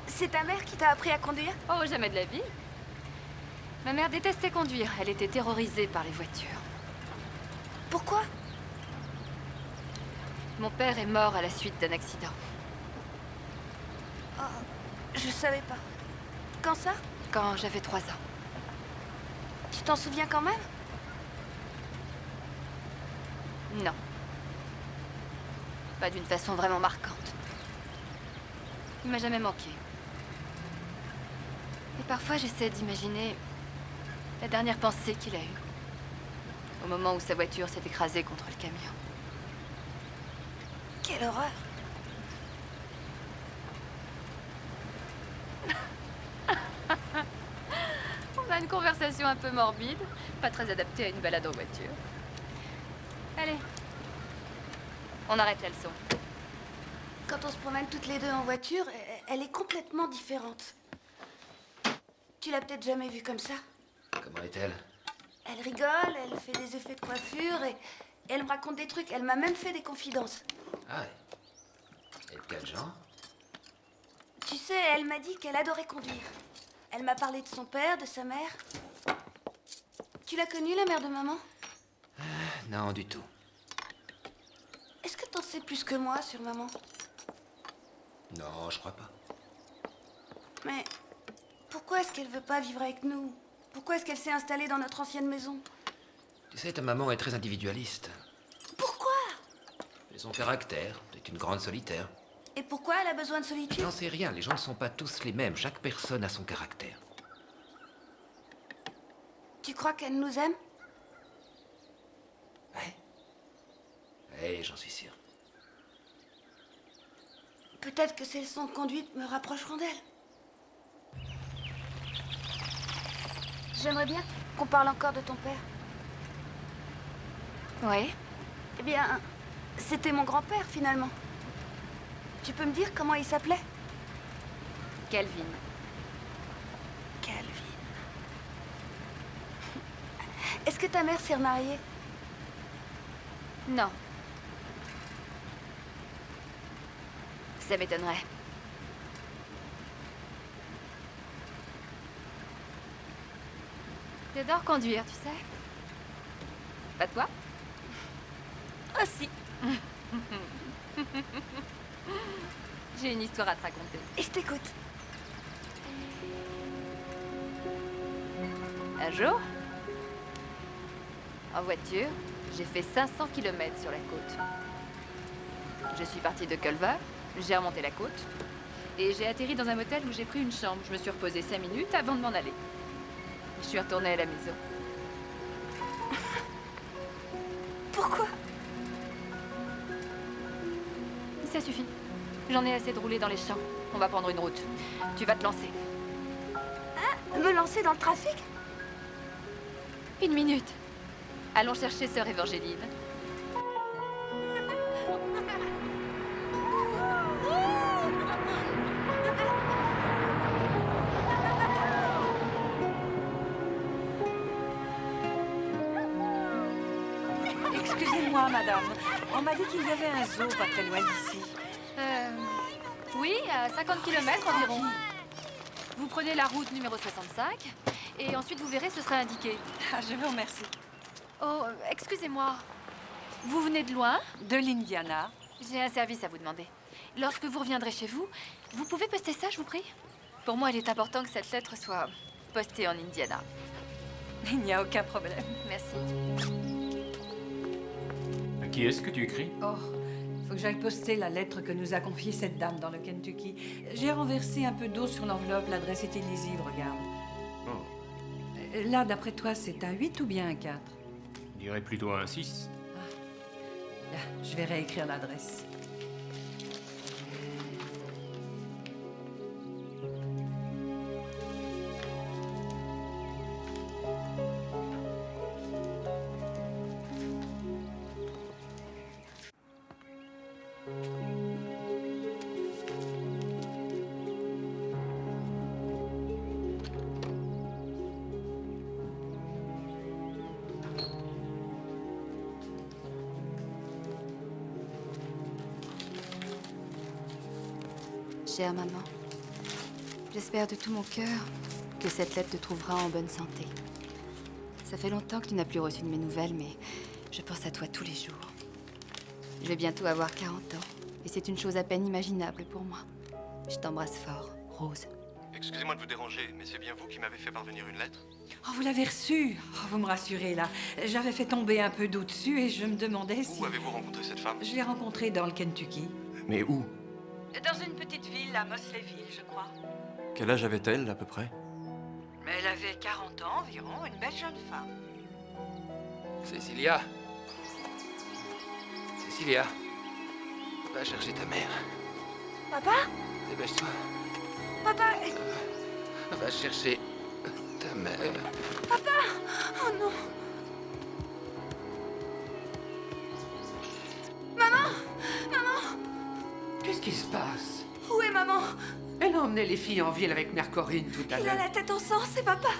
C'est ta mère qui t'a appris à conduire? Oh, jamais de la vie. Ma mère détestait conduire. Elle était terrorisée par les voitures. Pourquoi? Mon père est mort à la suite d'un accident. Oh, je savais pas. Quand ça? Quand j'avais 3 ans. Tu t'en souviens quand même? Non. Pas d'une façon vraiment marquante. Il m'a jamais manqué. Et parfois, j'essaie d'imaginer la dernière pensée qu'il a eue. Au moment où sa voiture s'est écrasée contre le camion. Quelle horreur! On a une conversation un peu morbide, pas très adaptée à une balade en voiture. Allez, on arrête la leçon. Quand on se promène toutes les deux en voiture, elle est complètement différente. Tu l'as peut-être jamais vue comme ça? Comment est-elle? Elle rigole, elle fait des effets de coiffure et elle me raconte des trucs. Elle m'a même fait des confidences. Ah ouais. Et de quel genre? Tu sais, elle m'a dit qu'elle adorait conduire. Elle m'a parlé de son père, de sa mère. Tu l'as connue, la mère de maman? Non, du tout. Est-ce que t'en sais plus que moi sur maman? Non, je crois pas. Mais pourquoi est-ce qu'elle veut pas vivre avec nous? Pourquoi est-ce qu'elle s'est installée dans notre ancienne maison? Tu sais, ta maman est très individualiste. Pourquoi? C'est son caractère. C'est une grande solitaire. Et pourquoi elle a besoin de solitude? J'en sais rien. Les gens ne sont pas tous les mêmes. Chaque personne a son caractère. Tu crois qu'elle nous aime? Oui, j'en suis sûr. Peut-être que ces leçons de conduite me rapprocheront d'elle. J'aimerais bien qu'on parle encore de ton père. Oui. Eh bien, c'était mon grand-père, finalement. Tu peux me dire comment il s'appelait? Calvin. Calvin. Est-ce que ta mère s'est remariée? Non. Ça m'étonnerait. J'adore conduire, tu sais. Pas toi? Ah si. J'ai une histoire à te raconter. Et je t'écoute. Un jour, en voiture, j'ai fait 500 km sur la côte. Je suis partie de Culver, j'ai remonté la côte et j'ai atterri dans un motel où j'ai pris une chambre. Je me suis reposée 5 minutes avant de m'en aller. Je suis retournée à la maison. Pourquoi? Ça suffit. J'en ai assez de rouler dans les champs. On va prendre une route. Tu vas te lancer. Hein? Me lancer dans le trafic? 1 minute. Allons chercher sœur Évangeline. Excusez-moi, madame. On m'a dit qu'il y avait un zoo pas très loin d'ici. Oui, à 50 km environ. Vous prenez la route numéro 65 et ensuite vous verrez, ce sera indiqué. Ah, je vous remercie. Oh, excusez-moi. Vous venez de loin? De l'Indiana. J'ai un service à vous demander. Lorsque vous reviendrez chez vous, vous pouvez poster ça, je vous prie? Pour moi, il est important que cette lettre soit postée en Indiana. Il n'y a aucun problème. Merci. À qui est-ce que tu écris? Oh, faut que j'aille poster la lettre que nous a confiée cette dame dans le Kentucky. J'ai renversé un peu d'eau sur l'enveloppe, l'adresse était illisible, regarde. Oh. Là, d'après toi, c'est un 8 ou bien un 4? Je dirais plutôt un 6. Là, je vais réécrire l'adresse. Chère maman, j'espère de tout mon cœur que cette lettre te trouvera en bonne santé. Ça fait longtemps que tu n'as plus reçu de mes nouvelles, mais je pense à toi tous les jours. Je vais bientôt avoir 40 ans, et c'est une chose à peine imaginable pour moi. Je t'embrasse fort, Rose. Excusez-moi de vous déranger, mais c'est bien vous qui m'avez fait parvenir une lettre? Oh, vous l'avez reçue? Oh, vous me rassurez, là. J'avais fait tomber un peu d'eau dessus et je me demandais si... Où avez-vous rencontré cette femme? Je l'ai rencontrée dans le Kentucky. Mais où? Dans une petite ville, à Mosleyville, je crois. Quel âge avait-elle, à peu près? Elle avait 40 ans environ, une belle jeune femme. Cécilia. Cécilia. Va chercher ta mère. Papa? Dépêche-toi. Papa? Va chercher ta mère. Papa? Oh non! Maman! Maman! Qu'est-ce qui se passe? Où est maman? Elle a emmené les filles en ville avec Mercorine tout à Il a l'heure. la tête en sang, c'est papa.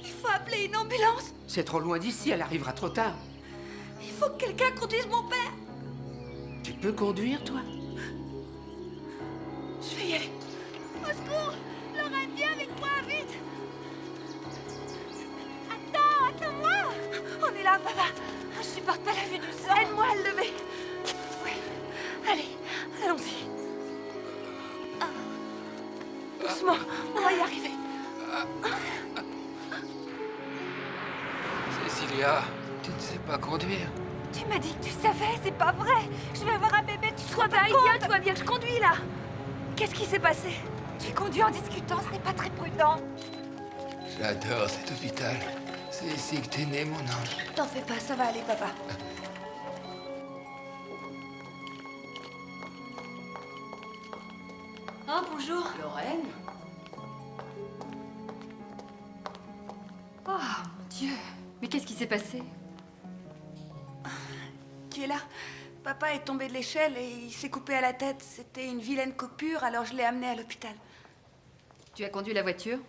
Il faut appeler une ambulance. C'est trop loin d'ici, elle arrivera trop tard. Il faut que quelqu'un conduise mon père. Tu peux conduire, toi? Je vais y aller. Au secours! Lorraine, viens avec moi, vite! Attends-moi! On est là, papa. Je supporte pas la vue du sang. Aide-moi à le lever. Oui. Allez, allons-y. Doucement, on va y arriver. Cécilia, tu ne sais pas conduire. Tu m'as dit que tu savais, c'est pas vrai. Je vais avoir un bébé, tu te rends pas compte? Tu vois bien que je conduis, là. Qu'est-ce qui s'est passé? Tu conduis en discutant, ce n'est pas très prudent. J'adore cet hôpital. C'est ici que t'es né, mon ange. T'en fais pas, ça va aller, papa. Oh, bonjour. Lorraine? Oh, mon Dieu. Mais qu'est-ce qui s'est passé? Tu es là? Papa est tombé de l'échelle et il s'est coupé à la tête. C'était une vilaine coupure, alors je l'ai amené à l'hôpital. Tu as conduit la voiture?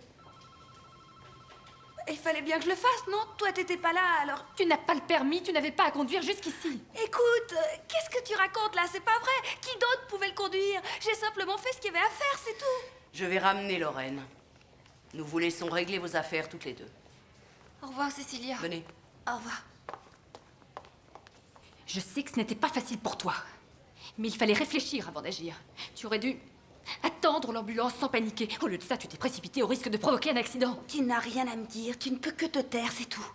Il fallait bien que je le fasse, non? Toi, t'étais pas là, alors... Tu n'as pas le permis, tu n'avais pas à conduire jusqu'ici. Écoute, qu'est-ce que tu racontes là? C'est pas vrai. Qui d'autre pouvait le conduire? J'ai simplement fait ce qu'il y avait à faire, c'est tout. Je vais ramener Lorraine. Nous vous laissons régler vos affaires toutes les deux. Au revoir, Cécilia. Venez. Au revoir. Je sais que ce n'était pas facile pour toi. Mais il fallait réfléchir avant d'agir. Tu aurais dû attendre l'ambulance sans paniquer. Au lieu de ça, tu t'es précipité au risque de provoquer un accident. Tu n'as rien à me dire. Tu ne peux que te taire, c'est tout.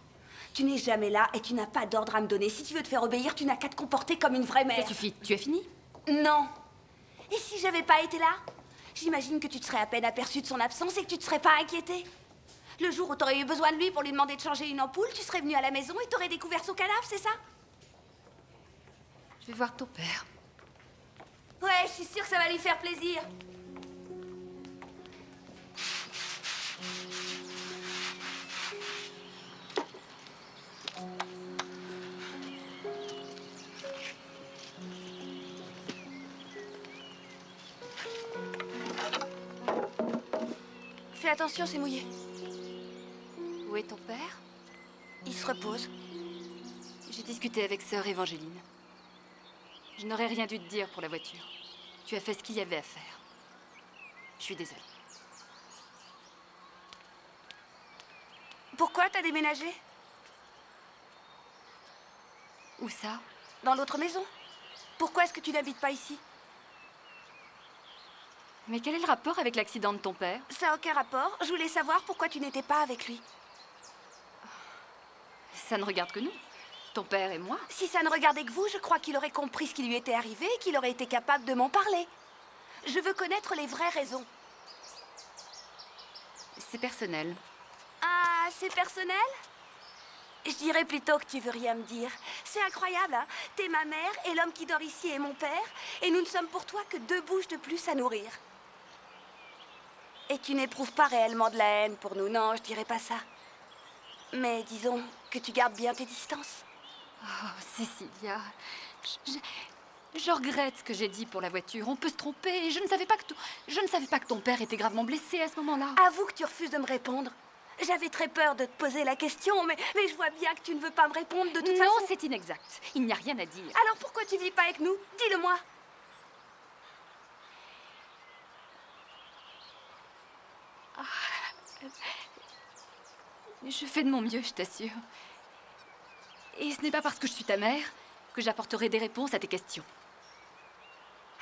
Tu n'es jamais là et tu n'as pas d'ordre à me donner. Si tu veux te faire obéir, tu n'as qu'à te comporter comme une vraie mère. Ça suffit. Tu as fini? Non. Et si j'avais pas été là? J'imagine que tu te serais à peine aperçu de son absence et que tu te serais pas inquiété. Le jour où t'aurais eu besoin de lui pour lui demander de changer une ampoule, tu serais venu à la maison et t'aurais découvert son cadavre, c'est ça? Je vais voir ton père. Ouais, je suis sûre que ça va lui faire plaisir. Fais attention, c'est mouillé. Où est ton père? Il se repose. J'ai discuté avec sœur Évangéline. Je n'aurais rien dû te dire pour la voiture. Tu as fait ce qu'il y avait à faire. Je suis désolée. Pourquoi t'as déménagé? Où ça? Dans l'autre maison. Pourquoi est-ce que tu n'habites pas ici? Mais quel est le rapport avec l'accident de ton père? Ça n'a aucun rapport. Je voulais savoir pourquoi tu n'étais pas avec lui. Ça ne regarde que nous. Ton père et moi. Si ça ne regardait que vous, je crois qu'il aurait compris ce qui lui était arrivé et qu'il aurait été capable de m'en parler. Je veux connaître les vraies raisons. C'est personnel. Ah, c'est personnel? Je dirais plutôt que tu veux rien me dire. C'est incroyable, hein? T'es ma mère et l'homme qui dort ici est mon père, et nous ne sommes pour toi que 2 bouches de plus à nourrir. Et tu n'éprouves pas réellement de la haine pour nous, non, je dirais pas ça. Mais disons que tu gardes bien tes distances. Oh, Cécilia, je regrette ce que j'ai dit pour la voiture. On peut se tromper et je ne savais pas que ton père était gravement blessé à ce moment-là. Avoue que tu refuses de me répondre. J'avais très peur de te poser la question, mais je vois bien que tu ne veux pas me répondre de toute façon. Non, c'est inexact. Il n'y a rien à dire. Alors pourquoi tu vis pas avec nous? Dis-le-moi. Je fais de mon mieux, je t'assure. Et ce n'est pas parce que je suis ta mère que j'apporterai des réponses à tes questions.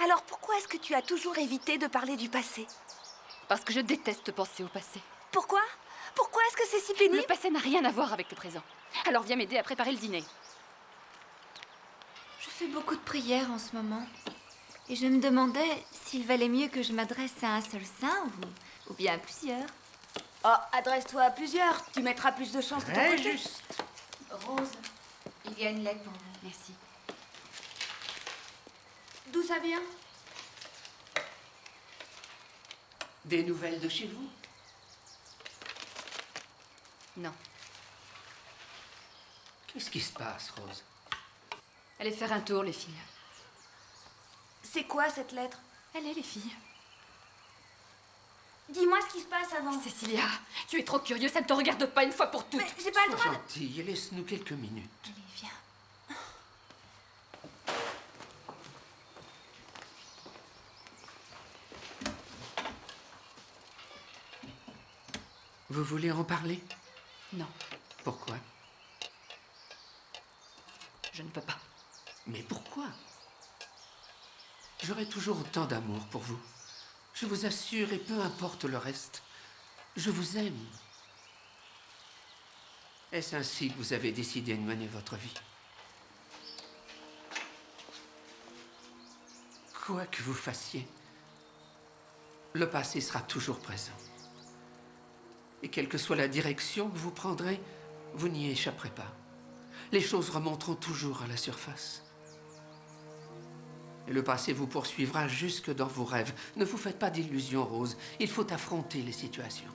Alors pourquoi est-ce que tu as toujours évité de parler du passé? Parce que je déteste penser au passé. Pourquoi? Pourquoi est-ce que c'est si pénible? Le passé n'a rien à voir avec le présent. Alors viens m'aider à préparer le dîner. Je fais beaucoup de prières en ce moment. Et je me demandais s'il valait mieux que je m'adresse à un seul saint ou bien à plusieurs. Oh, adresse-toi à plusieurs. Tu mettras plus de chance de ton côté. Juste. Rose, il y a une lettre pour vous. Merci. D'où ça vient? Des nouvelles de chez vous? Non. Qu'est-ce qui se passe, Rose? Allez faire un tour, les filles. C'est quoi cette lettre? Allez, les filles. Dis-moi ce qui se passe avant. Cécilia, tu es trop curieuse, ça ne te regarde pas une fois pour toutes. Mais j'ai pas le droit Sois gentille, laisse-nous quelques minutes. Allez, viens. Vous voulez en parler? Non, Pourquoi? je ne peux pas. Mais pourquoi? J'aurai toujours autant d'amour pour vous. Je vous assure, et peu importe le reste, je vous aime. Est-ce ainsi que vous avez décidé de mener votre vie? Quoi que vous fassiez, le passé sera toujours présent. Et quelle que soit la direction que vous prendrez, vous n'y échapperez pas. Les choses remonteront toujours à la surface. Et le passé vous poursuivra jusque dans vos rêves. Ne vous faites pas d'illusions, Rose. Il faut affronter les situations.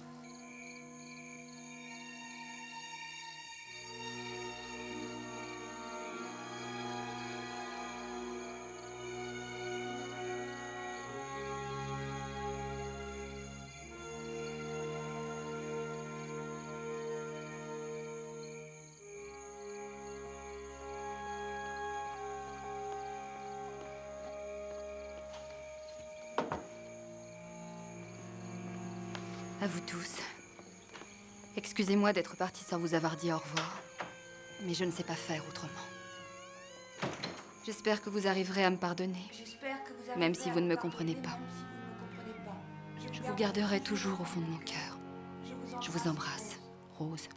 À vous tous. Excusez-moi d'être partie sans vous avoir dit au revoir. Mais je ne sais pas faire autrement. J'espère que vous arriverez à me pardonner. Même si vous ne me comprenez pas. Je vous garderai toujours au fond de mon cœur. Je vous embrasse, Rose.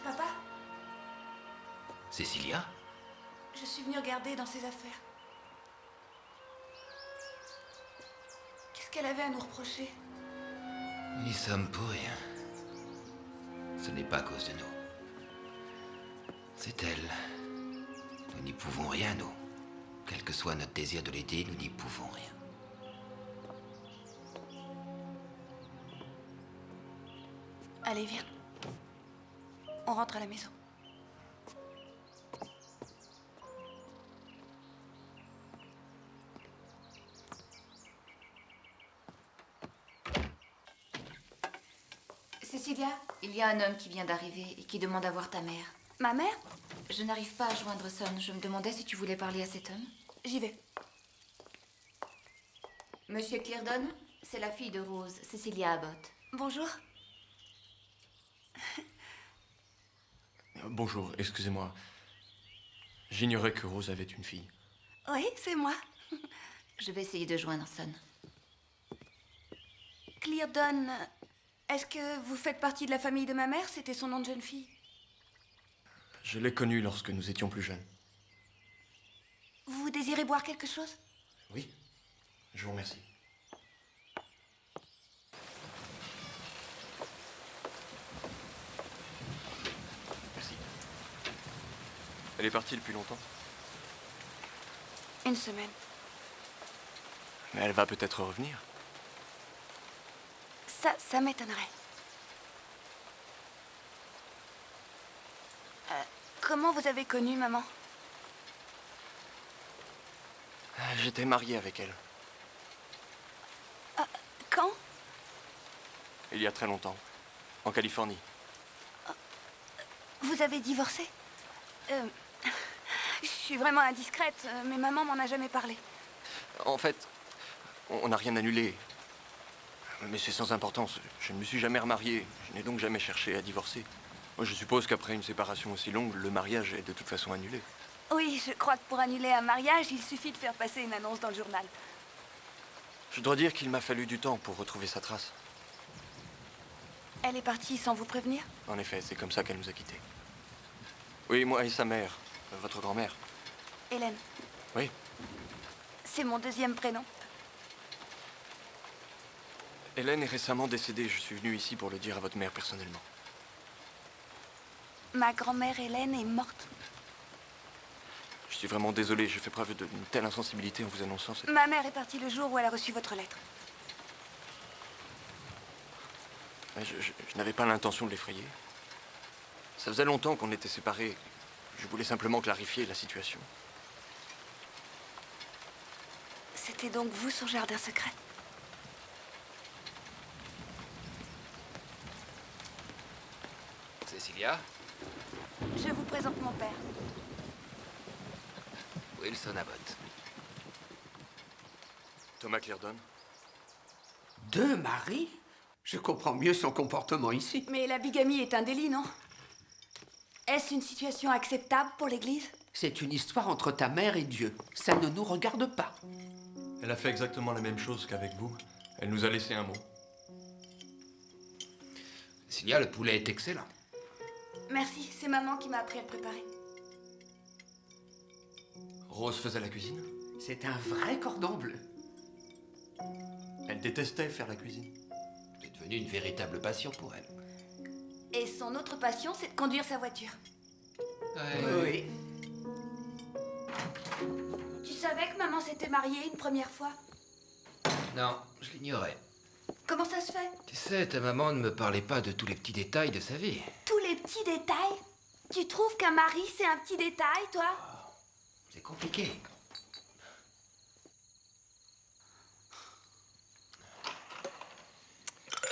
Papa, Cécilia? je suis venue regarder dans ses affaires. Qu'est-ce qu'elle avait à nous reprocher? Nous sommes pour rien. Ce n'est pas à cause de nous. C'est elle. Nous n'y pouvons rien, nous. Quel que soit notre désir de l'aider, nous n'y pouvons rien. Allez, viens. On rentre à la maison. Cécilia, il y a un homme qui vient d'arriver et qui demande à voir ta mère. Ma mère? Je n'arrive pas à joindre Son. Je me demandais si tu voulais parler à cet homme. J'y vais. Monsieur Cleardon, c'est la fille de Rose, Cécilia Abbott. Bonjour. Bonjour, excusez-moi. J'ignorais que Rose avait une fille. Oui, c'est moi. Je vais essayer de joindre Son. Cleardon, est-ce que vous faites partie de la famille de ma mère? C'était son nom de jeune fille. Je l'ai connue lorsque nous étions plus jeunes. Vous désirez boire quelque chose? Oui, je vous remercie. Merci. Elle est partie depuis longtemps, Une semaine. mais elle va peut-être revenir. Ça m'étonnerait. Comment vous avez connu maman? J'étais marié avec elle, Quand? il y a très longtemps, en Californie. Vous avez divorcé? Je suis vraiment indiscrète, mais maman m'en a jamais parlé. En fait, on n'a rien annulé. Mais c'est sans importance. Je ne me suis jamais remarié. Je n'ai donc jamais cherché à divorcer. Moi, je suppose qu'après une séparation aussi longue, le mariage est de toute façon annulé. Oui, je crois que pour annuler un mariage, il suffit de faire passer une annonce dans le journal. Je dois dire qu'il m'a fallu du temps pour retrouver sa trace. Elle est partie sans vous prévenir? En effet, c'est comme ça qu'elle nous a quittés. Oui, moi et sa mère, votre grand-mère. Hélène. Oui. C'est mon deuxième prénom. Hélène est récemment décédée. Je suis venu ici pour le dire à votre mère personnellement. Ma grand-mère Hélène est morte. Je suis vraiment désolé. J'ai fait preuve d'une telle insensibilité en vous annonçant cette... Ma mère est partie le jour où elle a reçu votre lettre. Je n'avais pas l'intention de l'effrayer. Ça faisait longtemps qu'on était séparés. Je voulais simplement clarifier la situation. C'était donc vous son jardin secret? Cécilia, Je vous présente mon père. Wilson Abbott. Thomas Cleardon. Deux maris? Je comprends mieux son comportement ici. Mais la bigamie est un délit, non? Est-ce une situation acceptable pour l'Église? C'est une histoire entre ta mère et Dieu. Ça ne nous regarde pas. Elle a fait exactement la même chose qu'avec vous. Elle nous a laissé un mot. Cécilia, le poulet est excellent. Merci, c'est maman qui m'a appris à le préparer. Rose faisait la cuisine. C'est un vrai cordon bleu. Elle détestait faire la cuisine. C'est devenu une véritable passion pour elle. Et son autre passion, c'est de conduire sa voiture. Oui. Tu savais que maman s'était mariée une première fois? Non, je l'ignorais. Comment ça se fait? Tu sais, ta maman ne me parlait pas de tous les petits détails de sa vie. Tous les petits détails? Tu trouves qu'un mari, c'est un petit détail, toi? C'est compliqué.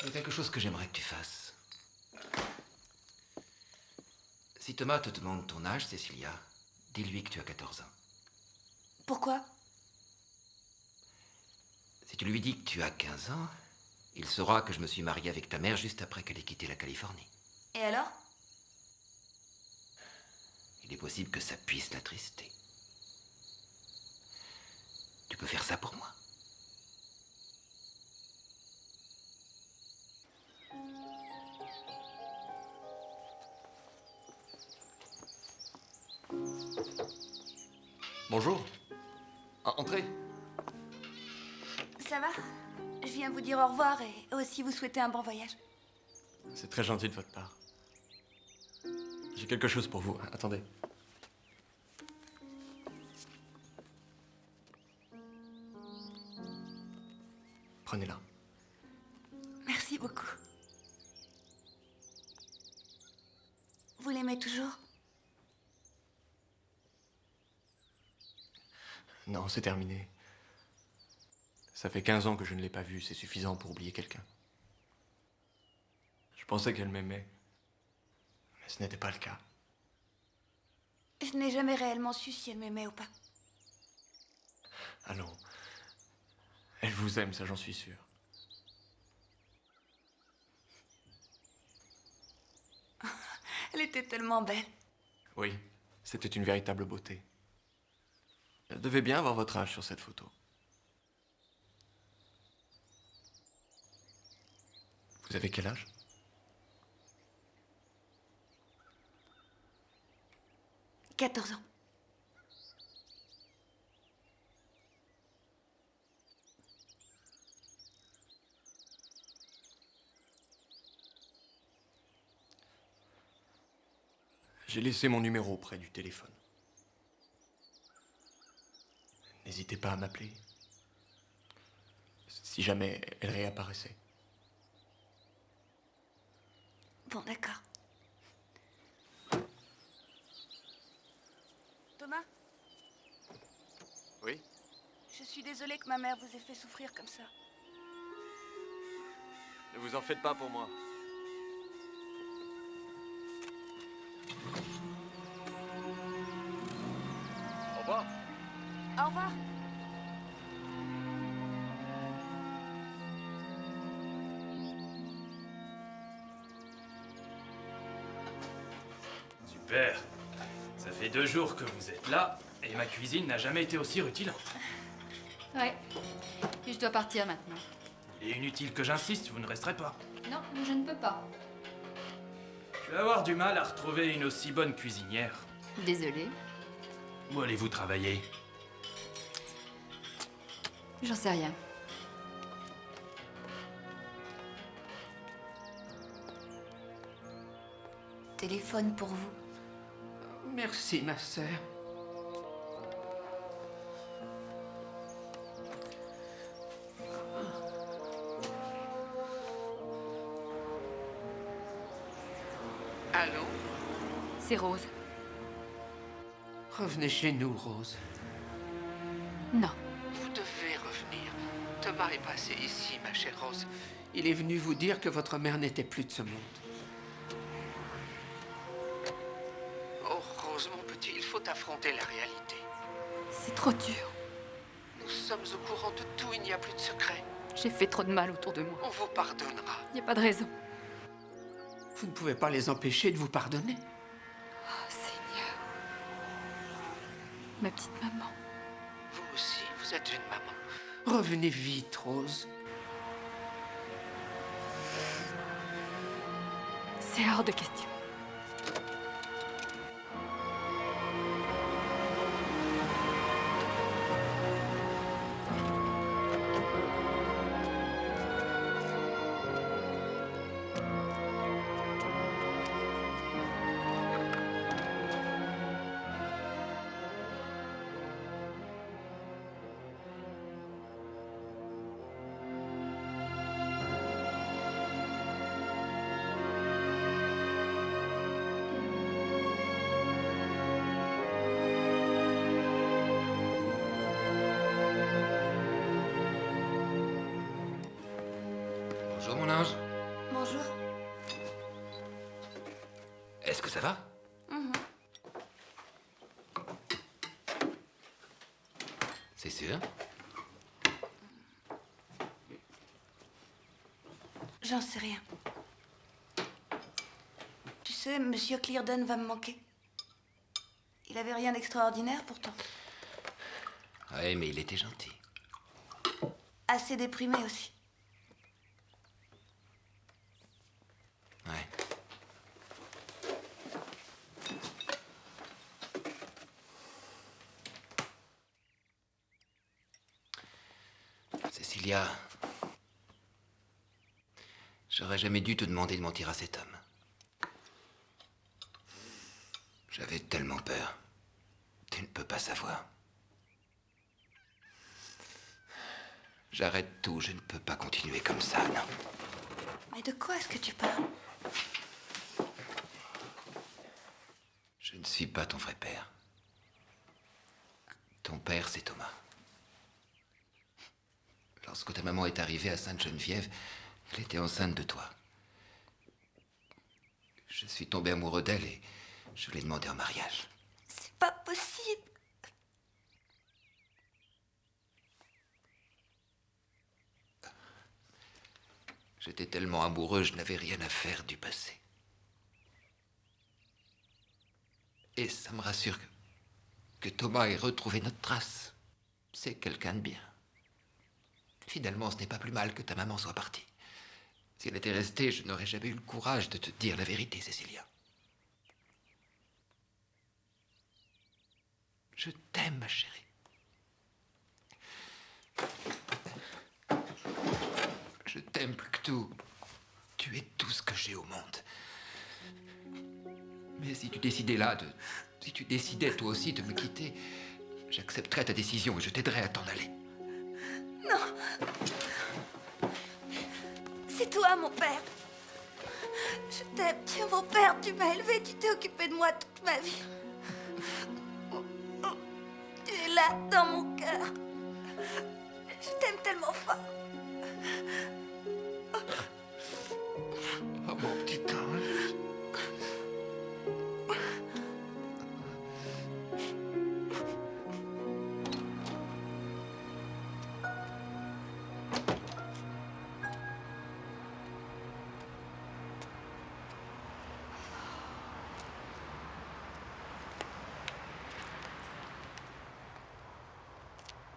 Il y a quelque chose que j'aimerais que tu fasses. Si Thomas te demande ton âge, Cécilia, dis-lui que tu as 14 ans. Pourquoi? Si tu lui dis que tu as 15 ans, il saura que je me suis marié avec ta mère juste après qu'elle ait quitté la Californie. Et alors? Il est possible que ça puisse l'attrister. Tu peux faire ça pour moi. Bonjour. Entrez. Ça va? Je viens vous dire au revoir et aussi vous souhaiter un bon voyage. C'est très gentil de votre part. J'ai quelque chose pour vous. Attendez. Prenez-la. Merci beaucoup. Vous l'aimez toujours? Non, c'est terminé. Ça fait 15 ans que je ne l'ai pas vue, c'est suffisant pour oublier quelqu'un. Je pensais qu'elle m'aimait, mais ce n'était pas le cas. Je n'ai jamais réellement su si elle m'aimait ou pas. Allons. Elle vous aime, ça j'en suis sûr. Elle était tellement belle. Oui, c'était une véritable beauté. Elle devait bien avoir votre âge sur cette photo. Vous avez quel âge? « 14 ans. J'ai laissé mon numéro près du téléphone. N'hésitez pas à m'appeler. Si jamais elle réapparaissait. Bon, d'accord. Thomas, Oui? je suis désolée que ma mère vous ait fait souffrir comme ça. Ne vous en faites pas pour moi. Au revoir. Au revoir. Super. Ça fait 2 jours que vous êtes là, et ma cuisine n'a jamais été aussi rutilante. Ouais. Et je dois partir maintenant. Il est inutile que j'insiste, vous ne resterez pas. Non, je ne peux pas. Je vais avoir du mal à retrouver une aussi bonne cuisinière. Désolée. Où allez-vous travailler? J'en sais rien. Téléphone pour vous. Merci, ma sœur. Allô? C'est Rose. Revenez chez nous, Rose. Non. Vous devez revenir. Thomas est passé ici, ma chère Rose. Il est venu vous dire que votre mère n'était plus de ce monde. Oh, Rose, mon petit, il faut affronter la réalité. C'est trop dur. Nous sommes au courant de tout, il n'y a plus de secret. J'ai fait trop de mal autour de moi. On vous pardonnera. Il n'y a pas de raison. Vous ne pouvez pas les empêcher de vous pardonner. Oh, Seigneur. Ma petite maman. Vous aussi, vous êtes une maman. Revenez vite, Rose. C'est hors de question. Bonjour, mon ange. Bonjour. Est-ce que ça va? C'est sûr? J'en sais rien. Tu sais, Monsieur Cleardon va me manquer. Il avait rien d'extraordinaire pourtant. Ouais, mais il était gentil. Assez déprimé aussi. Ouais. Cécilia, j'aurais jamais dû te demander de mentir à cet homme. J'avais tellement peur. Tu ne peux pas savoir. J'arrête tout, je ne peux pas continuer comme ça, non. Mais de quoi est-ce que tu parles? Je ne suis pas ton vrai père. Ton père, c'est Thomas. Lorsque ta maman est arrivée à Sainte-Geneviève, elle était enceinte de toi. Je suis tombé amoureux d'elle et je l'ai demandé en mariage. C'est pas possible. J'étais tellement amoureux, je n'avais rien à faire du passé. Et ça me rassure que Thomas ait retrouvé notre trace. C'est quelqu'un de bien. Finalement, ce n'est pas plus mal que ta maman soit partie. Si elle était restée, je n'aurais jamais eu le courage de te dire la vérité, Cécilia. Je t'aime, ma chérie. Je t'aime plus que tout. Tu es tout ce que j'ai au monde. Mais si tu décidais si tu décidais toi aussi de me quitter, j'accepterais ta décision et je t'aiderais à t'en aller. Non. C'est toi, mon père. Je t'aime. Tu es mon père. Tu m'as élevé. Tu t'es occupé de moi toute ma vie. Tu es là, dans mon cœur. Je t'aime tellement fort. Oh, mon petit ange.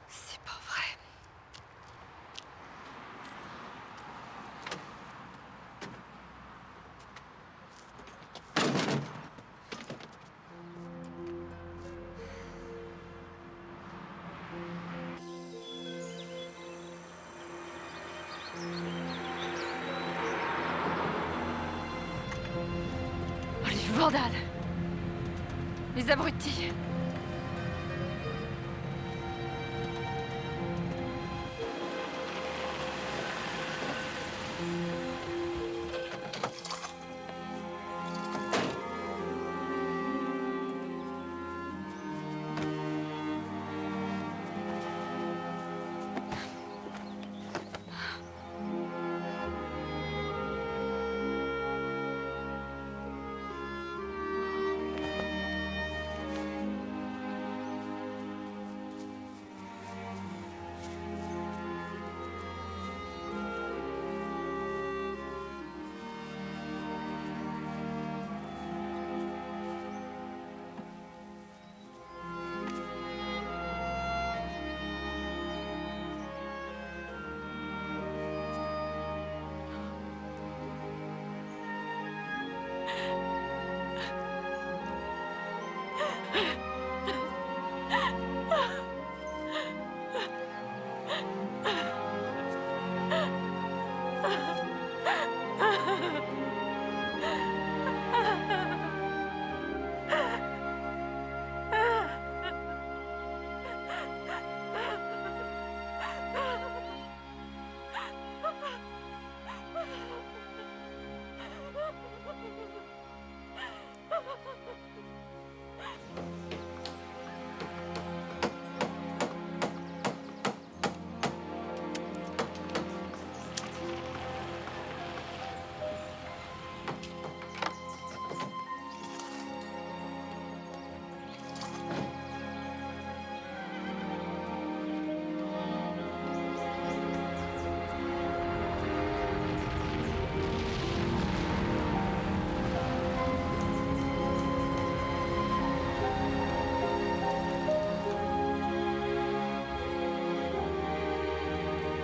C'est pas vrai. Oh, les vandales! Les abrutis!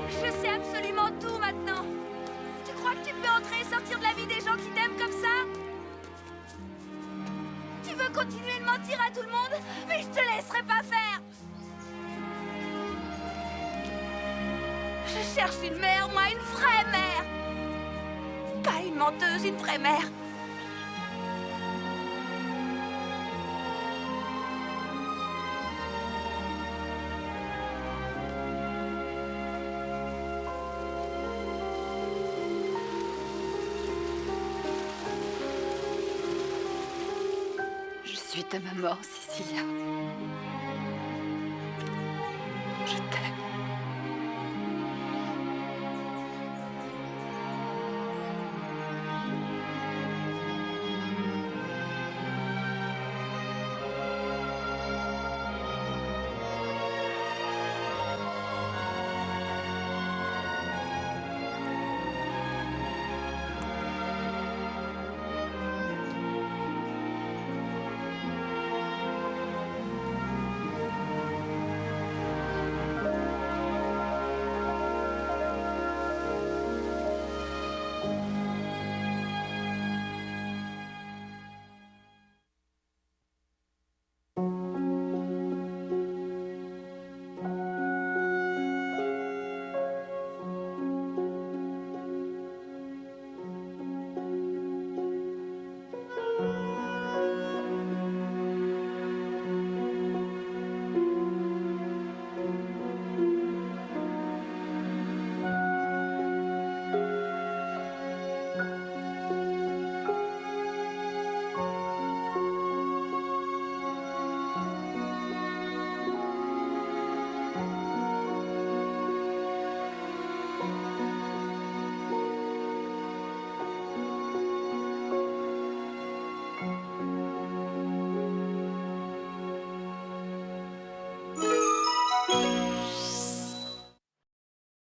Je sais absolument tout maintenant. Tu crois que tu peux entrer et sortir de la vie des gens qui t'aiment comme ça? Tu veux continuer de mentir à tout le monde? Mais je te laisserai pas faire. Je cherche une mère, moi, une vraie mère. Pas une menteuse, une vraie mère. suite à ma mort, Cecilia.